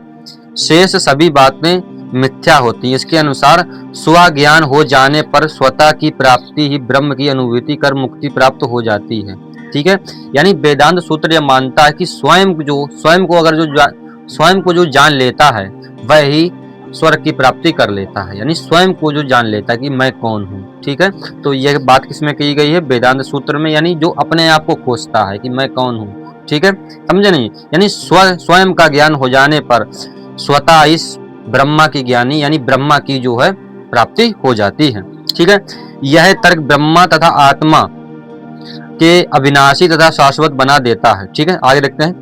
शेष सभी बातें मिथ्या होती है। इसके अनुसार स्वज्ञान हो जाने पर स्वतः की प्राप्ति ही ब्रह्म की अनुभूति कर मुक्ति प्राप्त हो जाती है। ठीक है, यानी वेदांत सूत्र यह मानता है कि स्वयं को जो जान लेता है वह ही स्वर्ग की प्राप्ति कर लेता है, यानी स्वयं को जो जान लेता है कि मैं कौन हूँ। ठीक है, तो यह बात किसमें की गई है? वेदांत सूत्र में, यानी जो अपने आप को खोजता है कि मैं कौन हूँ। ठीक है, समझे नहीं, यानी स्वयं का ज्ञान हो जाने पर स्वतः इस ब्रह्मा की ज्ञानी यानी ब्रह्मा की जो है प्राप्ति हो जाती है। ठीक है, यह तर्क ब्रह्मा तथा आत्मा के अविनाशी तथा शाश्वत बना देता है। ठीक है, आगे देखते हैं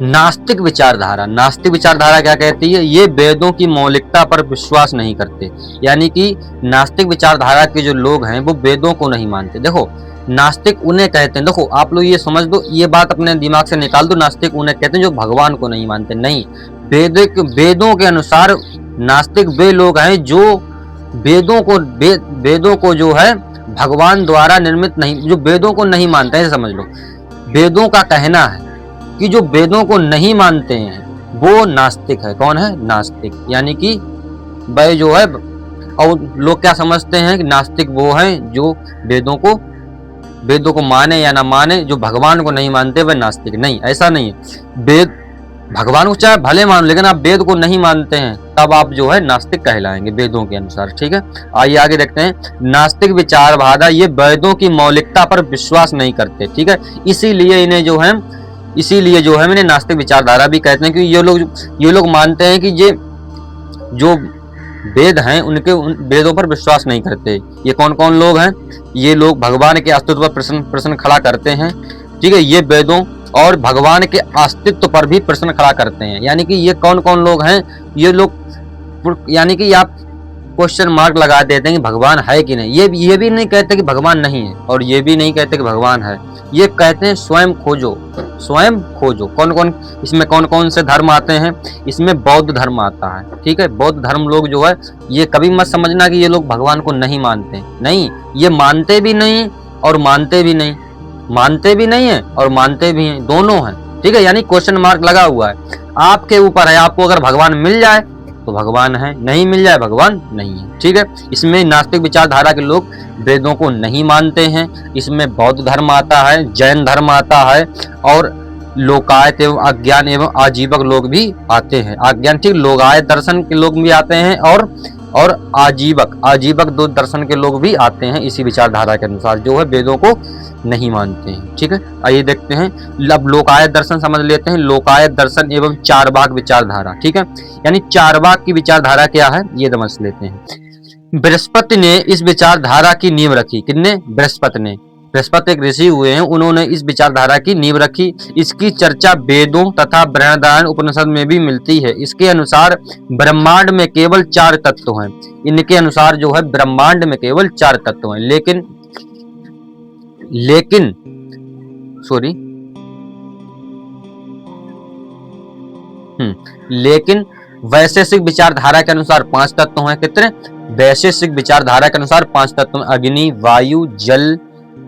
नास्तिक विचारधारा। नास्तिक विचारधारा क्या कहती है? ये वेदों की मौलिकता पर विश्वास नहीं करते, यानी कि नास्तिक विचारधारा के जो लोग हैं वो वेदों को नहीं मानते। देखो नास्तिक उन्हें कहते हैं, देखो आप लोग ये समझ दो, ये बात अपने दिमाग से निकाल दो, नास्तिक उन्हें कहते हैं जो भगवान को नहीं मानते। नहीं, वेदों के अनुसार नास्तिक वे लोग हैं जो वेदों को जो है भगवान द्वारा निर्मित नहीं, जो वेदों को नहीं मानते हैं, समझ लो। वेदों का कहना है कि जो वेदों को नहीं मानते हैं वो नास्तिक है। कौन है? नास्तिक, यानी कि वह जो है, और लोग क्या समझते हैं कि नास्तिक वो हैं जो वेदों को माने या ना माने, जो भगवान को नहीं मानते वह नास्तिक। नहीं, ऐसा नहीं है। भगवान को चाहे भले मान लो, लेकिन आप वेद को नहीं मानते हैं, तब आप जो है नास्तिक कहलाएंगे वेदों के अनुसार। ठीक है, आइए आगे देखते हैं। नास्तिक विचारधारा ये वेदों की मौलिकता पर विश्वास नहीं करते। ठीक है, इसीलिए इन्हें जो है इन्हें नास्तिक विचारधारा भी कहते हैं, क्योंकि ये लोग मानते हैं कि ये जो वेद हैं उनके उन वेदों पर विश्वास नहीं करते। ये कौन कौन लोग हैं? ये लोग भगवान के अस्तित्व पर प्रश्न खड़ा करते हैं। ठीक है, ये वेदों और भगवान के अस्तित्व पर भी प्रश्न खड़ा करते हैं। यानी कि ये कौन कौन लोग हैं? ये लोग यानी कि आप क्वेश्चन मार्क लगा देते हैं कि भगवान है कि नहीं। ये भी नहीं कहते कि भगवान नहीं है, और ये भी नहीं कहते कि भगवान है। ये कहते हैं स्वयं खोजो, स्वयं खोजो। इसमें कौन कौन से धर्म आते हैं? इसमें बौद्ध धर्म आता है। ठीक है, बौद्ध धर्म लोग जो है, ये कभी मत समझना कि ये लोग भगवान को नहीं मानते। नहीं, ये मानते भी नहीं और मानते भी नहीं, मानते भी नहीं है और मानते भी हैं, दोनों हैं। ठीक है, यानी क्वेश्चन मार्क लगा हुआ है। आपके ऊपर है, आपको अगर भगवान मिल जाए तो भगवान है, नहीं मिल जाए भगवान नहीं है। ठीक है, इसमें नास्तिक विचारधारा के लोग वेदों को नहीं मानते हैं। इसमें बौद्ध धर्म आता है, जैन धर्म आता है, और लोकायत एवं अज्ञान एवं आजीवक लोग भी आते हैं। अज्ञान, ठीक, लोकायत दर्शन के लोग भी आते हैं, और आजीवक दो दर्शन के लोग भी आते हैं, इसी विचारधारा के अनुसार, जो है वेदों को नहीं मानते हैं। ठीक है, आइए देखते हैं। अब लोकायत दर्शन समझ लेते हैं। लोकायत दर्शन एवं चारवाक विचारधारा। ठीक है, यानी चारवाक की विचारधारा क्या है ये समझ लेते हैं। बृहस्पति ने इस विचारधारा की नींव रखी। किसने? बृहस्पति ने। बृहस्पति एक ऋषि हुए हैं, उन्होंने इस विचारधारा की नींव रखी। इसकी चर्चा वेदों तथा बृहदारण्यक उपनिषद में भी मिलती है। इसके अनुसार ब्रह्मांड में केवल 4 तत्व हैं। इनके अनुसार जो है ब्रह्मांड में केवल 4 तत्व हैं। लेकिन वैशेषिक विचारधारा के अनुसार 5 तत्व हैं। कितने? वैशेषिक विचारधारा के अनुसार 5 तत्व हैं: अग्नि, वायु, जल,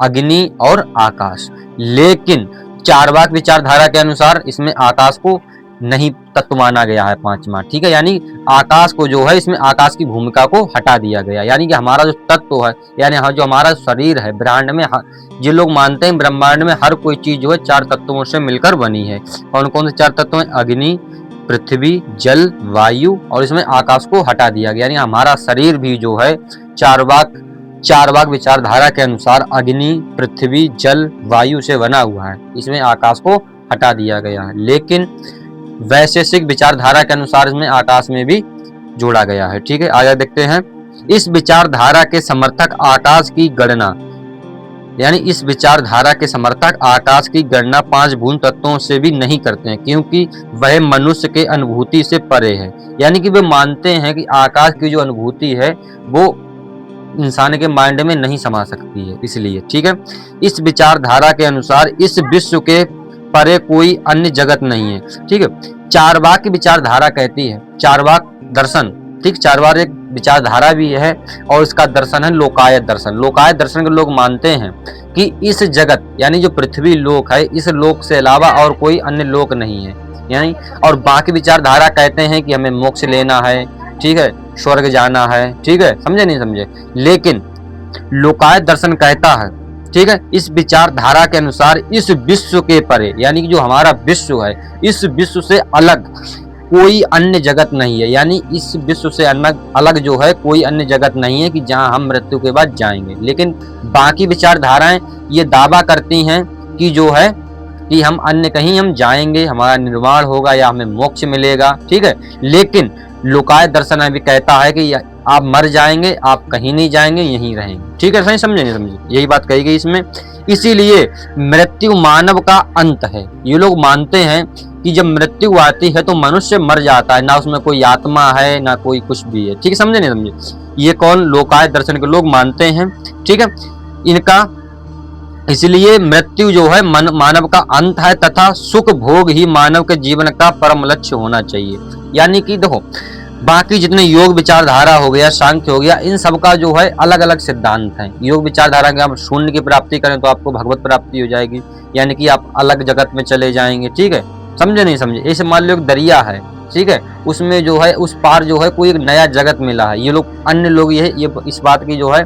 अग्नि और आकाश। लेकिन चारवाक विचारधारा के अनुसार इसमें आकाश को नहीं तत्व माना गया है, 5वां। ठीक है, यानी आकाश को जो है, इसमें आकाश की भूमिका को हटा दिया गया। यानी कि हमारा जो तत्व है, यानी जो हमारा शरीर है, ब्रह्मांड में, जो लोग मानते हैं ब्रह्मांड में हर कोई चीज जो है 4 तत्वों से मिलकर बनी है। कौन कौन से 4 तत्व हैं? अग्नि, पृथ्वी, जल, वायु, और इसमें आकाश को हटा दिया गया। यानी हमारा शरीर भी जो है चारवाक विचारधारा के अनुसार अग्नि, पृथ्वी, जल, वायु से बना हुआ है। इसमें आकाश को हटा दिया गया है। लेकिन वैशेषिक विचारधारा के अनुसार इसमें आकाश में भी जोड़ा गया है। ठीक है, आगे देखते हैं। इस विचारधारा के समर्थक आकाश की गणना, यानी इस विचारधारा के समर्थक आकाश की गणना 5 भून तत्वों से भी नहीं करते हैं, क्योंकि वह मनुष्य के अनुभूति से परे है। यानी कि वे मानते हैं कि आकाश की जो अनुभूति है वो इंसान के माइंड में नहीं समा सकती है, इसलिए। ठीक है, इस विचारधारा के अनुसार इस विश्व के परे कोई अन्य जगत नहीं है। ठीक है, चारवाक की विचारधारा कहती है, चारवाक दर्शन, ठीक, चारवाक एक विचारधारा भी है और इसका दर्शन है लोकायत दर्शन। लोकायत दर्शन के लोग मानते हैं कि इस जगत, यानी जो पृथ्वी लोक है, इस लोक से अलावा और कोई अन्य लोक नहीं है। यानी और बाकी विचारधारा कहते हैं कि हमें मोक्ष लेना है, ठीक है, स्वर्ग जाना है। ठीक है, समझे नहीं समझे? लेकिन लोकायत दर्शन कहता है, ठीक है, इस विचारधारा के अनुसार इस विश्व के परे, यानी कि जो हमारा विश्व है, इस विश्व से अलग कोई अन्य जगत नहीं है। यानी इस विश्व से अलग जो है कोई अन्य जगत नहीं है कि जहां हम मृत्यु के बाद जाएंगे। लेकिन बाकी विचारधाराएं ये दावा करती हैं कि जो है कि हम अन्य कहीं हम जाएंगे, हमारा निर्वाण होगा या हमें मोक्ष मिलेगा। ठीक है, लेकिन लोकायत दर्शन भी कहता है कि आप मर जाएंगे, आप कहीं नहीं जाएंगे, यहीं रहेंगे। ठीक है, सही समझे नहीं समझे? यही बात कही गई इसमें। इसीलिए मृत्यु मानव का अंत है। ये लोग मानते हैं कि जब मृत्यु आती है तो मनुष्य मर जाता है, ना उसमें कोई आत्मा है ना कोई कुछ भी है। ठीक है, समझे नहीं समझे? ये कौन? लोकायत दर्शन के लोग मानते हैं। ठीक है, इनका इसलिए मृत्यु जो है मानव का अंत है तथा सुख भोग ही मानव के जीवन का परम लक्ष्य होना चाहिए। यानी कि देखो, बाकी जितने योग विचारधारा हो गया, सांख्य हो गया, इन सब का जो है अलग अलग सिद्धांत हैं। योग विचारधारा के आप शून्य की प्राप्ति करें तो आपको भगवत प्राप्ति हो जाएगी, यानी कि आप अलग जगत में चले जाएंगे। ठीक है, समझे नहीं समझे? ऐसे मान लो एक दरिया है, ठीक है, उसमें जो है उस पार जो है कोई एक नया जगत मिला है। ये लोग, अन्य लोग ये इस बात की जो है,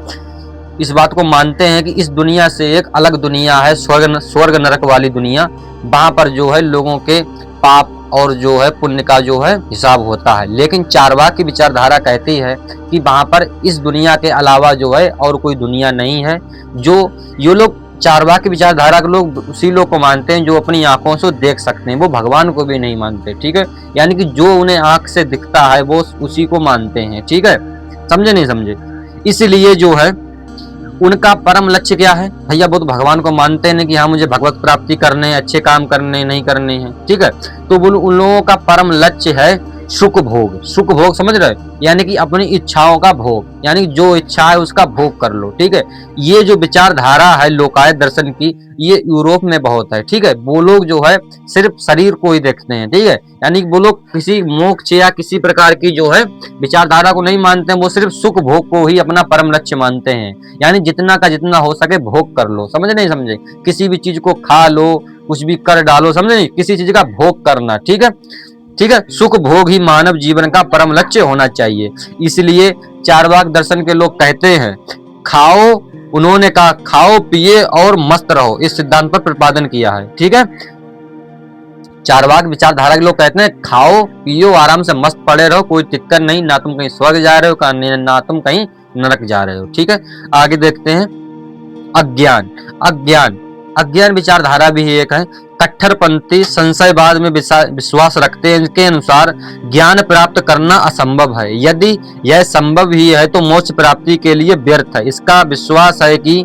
इस बात को मानते हैं कि इस दुनिया से एक अलग दुनिया है, स्वर्ग नरक वाली दुनिया। वहां पर जो है लोगों के पाप और जो है पुण्य का जो है हिसाब होता है। लेकिन चारवाक की विचारधारा कहती है कि वहां पर इस दुनिया के अलावा जो है और कोई दुनिया नहीं है। जो ये लोग चारवाक की विचारधारा के लोग उसी लोग को मानते हैं जो अपनी आंखों से देख सकते हैं, वो भगवान को भी नहीं मानते, ठीक है। यानी कि जो उन्हें आंख से दिखता है वो उसी को मानते हैं, ठीक है। समझे नहीं समझे? इसलिए जो है उनका परम लक्ष्य क्या है भैया? वो तो भगवान को मानते हैं कि हाँ मुझे भगवत प्राप्ति करने हैं, अच्छे काम करने नहीं करने हैं, ठीक है। तो वो उन लोगों का परम लक्ष्य है सुख भोग। सुख भोग समझ रहे? यानी कि अपनी इच्छाओं का भोग, यानी जो इच्छा है उसका भोग कर लो, ठीक है। ये जो विचारधारा है लोकायत दर्शन की, ये यूरोप में बहुत है, ठीक है। वो लोग जो है सिर्फ शरीर को ही देखते हैं, ठीक है। यानी कि वो लोग किसी मोक्ष या किसी प्रकार की जो है विचारधारा को नहीं मानते हैं, वो सिर्फ सुख भोग को ही अपना परम लक्ष्य मानते हैं। यानी जितना का जितना हो सके भोग कर लो, समझे नहीं समझे? किसी भी चीज को खा लो, कुछ भी कर डालो, समझे नहीं? किसी चीज का भोग करना, ठीक है, ठीक है। सुख भोग ही मानव जीवन का परम लक्ष्य होना चाहिए। इसलिए चारवाक दर्शन के लोग कहते हैं खाओ, उन्होंने कहा खाओ पिए और मस्त रहो, इस सिद्धांत पर प्रतिपादन किया है, ठीक है। चारवाक विचारधारा के लोग कहते हैं खाओ पियो आराम से मस्त पड़े रहो, कोई दिक्कत नहीं, ना तुम कहीं स्वर्ग जा रहे हो ना तुम कहीं नरक जा रहे हो, ठीक है। आगे देखते हैं अज्ञान। अज्ञान अज्ञान विचारधारा भी एक है। कट्टरपंथी संशयवाद में विश्वास रखते हैं। इनके अनुसार ज्ञान प्राप्त करना असंभव है, यदि यह संभव ही है तो मोक्ष प्राप्ति के लिए व्यर्थ है। इसका विश्वास है कि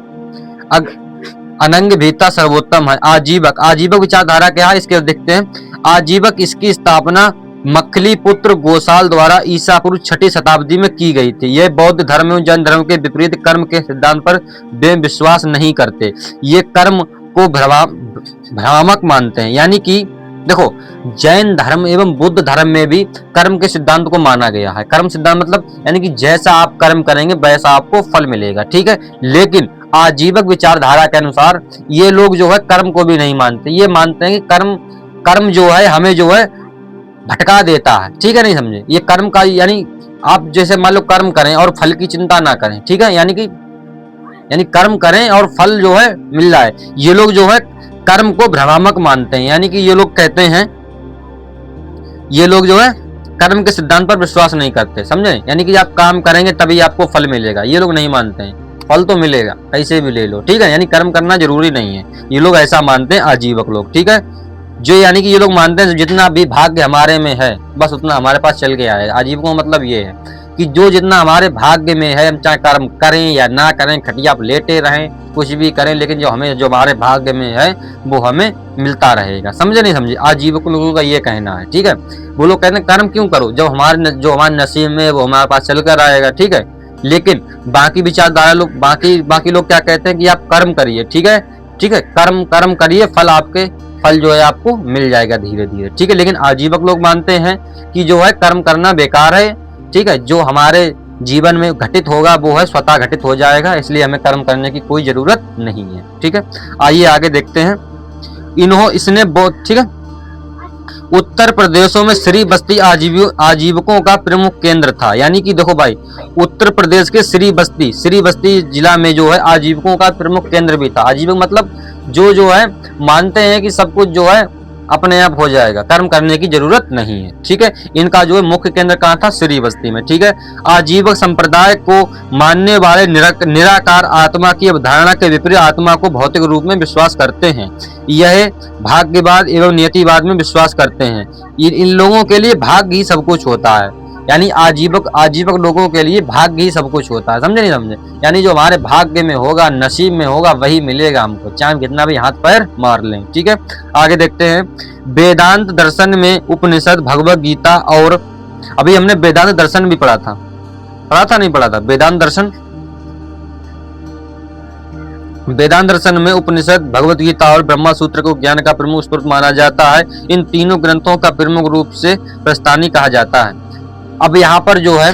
अनंग भीता सर्वोत्तम है। आजीवक आजीवक विचारधारा क्या है इसके देखते हैं। आजीवक इसकी स्थापना मखली पुत्र गोसाल द्वारा ईसा पूर्व 6वीं शताब्दी में की गई थी। यह बौद्ध धर्म एवं जैन धर्म के विपरीत कर्म के सिद्धांत पर वे विश्वास नहीं करते। ये कर्म को भ्रामक मानते हैं। यानी कि देखो जैन धर्म एवं बुद्ध धर्म में भी कर्म के सिद्धांत को माना गया है। कर्म सिद्धांत मतलब यानी कि जैसा आप कर्म करेंगे वैसा आपको फल मिलेगा, ठीक है। लेकिन आजीवक विचारधारा के अनुसार ये लोग जो है कर्म को भी नहीं मानते। ये मानते हैं कि कर्म जो है हमें जो है भटका देता है, ठीक है, नहीं समझे? ये कर्म का यानी आप जैसे मान लो कर्म करें और फल की चिंता ना करें, ठीक है। यानी कर्म करें और फल जो है मिल जाए। ये लोग जो है कर्म को भ्रामक मानते हैं। यानी कि ये लोग कहते हैं, ये लोग जो है कर्म के सिद्धांत पर विश्वास नहीं करते, समझे? यानी कि आप काम करेंगे तभी आपको फल मिलेगा, ये लोग नहीं मानते हैं। फल तो मिलेगा ऐसे भी ले लो, ठीक है। यानी कर्म करना जरूरी नहीं है, ये लोग ऐसा मानते हैं आजीवक लोग, ठीक है। जो यानी कि ये लोग मानते हैं जितना भी भाग्य हमारे में है बस उतना हमारे पास चल के आएगा। आजीवकों का मतलब ये है कि जो जितना हमारे भाग्य में है, हम चाहे कर्म करें या ना करें, खटिया पर लेटे रहें, कुछ भी करें, लेकिन जो हमारे भाग्य में है वो हमें मिलता रहेगा। समझे नहीं समझे? आजीवक लोगों का ये कहना है, ठीक है। वो लोग कहते हैं कर्म क्यों करो, जब जो हमारे नसीब में वो हमारे पास चल कर आएगा, ठीक है। लेकिन बाकी विचारधारा लोग बाकी लोग क्या कहते हैं कि आप कर्म करिए, ठीक है, ठीक है, कर्म करिए, फल जो है आपको मिल जाएगा धीरे धीरे, ठीक है। लेकिन आजीवक लोग मानते हैं कि जो है कर्म करना बेकार है, ठीक है। जो हमारे जीवन में घटित होगा वो है स्वतः घटित हो जाएगा, इसलिए हमें कर्म करने की कोई जरूरत नहीं है, ठीक है। आइए आगे देखते हैं। इसने बहुत, ठीक है। उत्तर प्रदेशों में श्री बस्ती आजीवकों का प्रमुख केंद्र था। यानी कि देखो भाई उत्तर प्रदेश के श्री बस्ती जिला में जो है आजीवकों का प्रमुख केंद्र भी था। आजीवक मतलब जो है मानते हैं कि सब कुछ जो है अपने आप हो जाएगा, कर्म करने की जरूरत नहीं है, ठीक है। इनका जो है मुख्य केंद्र कहाँ था? श्री बस्ती में, ठीक है। आजीवक संप्रदाय को मानने वाले निराकार आत्मा की अवधारणा के विपरीत आत्मा को भौतिक रूप में विश्वास करते हैं। यह भाग्यवाद एवं नियतिवाद में विश्वास करते हैं। इन लोगों के लिए भाग्य ही सब कुछ होता है। यानी आजीवक लोगों के लिए भाग्य ही सब कुछ होता है, समझे नहीं समझे? यानी जो हमारे भाग्य में होगा, नसीब में होगा, वही मिलेगा हमको, चाहे हम कितना भी हाथ पैर मार लें, ठीक है। आगे देखते हैं। वेदांत दर्शन में उपनिषद, भगवत गीता और अभी हमने वेदांत दर्शन भी पढ़ा था नहीं पढ़ा था? वेदांत दर्शन में उपनिषद, भगवत गीता और ब्रह्मा सूत्र को ज्ञान का प्रमुख स्रोत माना जाता है। इन तीनों ग्रंथों का प्रमुख रूप से प्रस्थानी कहा जाता है। अब यहाँ पर जो है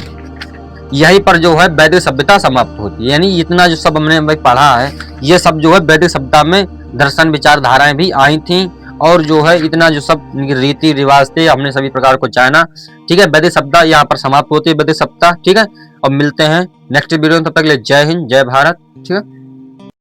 यहीं पर जो है वैदिक सभ्यता समाप्त होती है। यानी इतना जो सब हमने पढ़ा है ये सब जो है वैदिक सभ्यता में दर्शन विचारधाराएं भी आई थी, और जो है इतना जो सब रीति रिवाज थे हमने सभी प्रकार को जाना, ठीक है। वैदिक सभ्यता यहाँ पर समाप्त होती है, वैदिक सभ्यता, ठीक है। अब मिलते हैं नेक्स्ट वीडियो में, तब तक के लिए जय हिंद, जय भारत, ठीक है।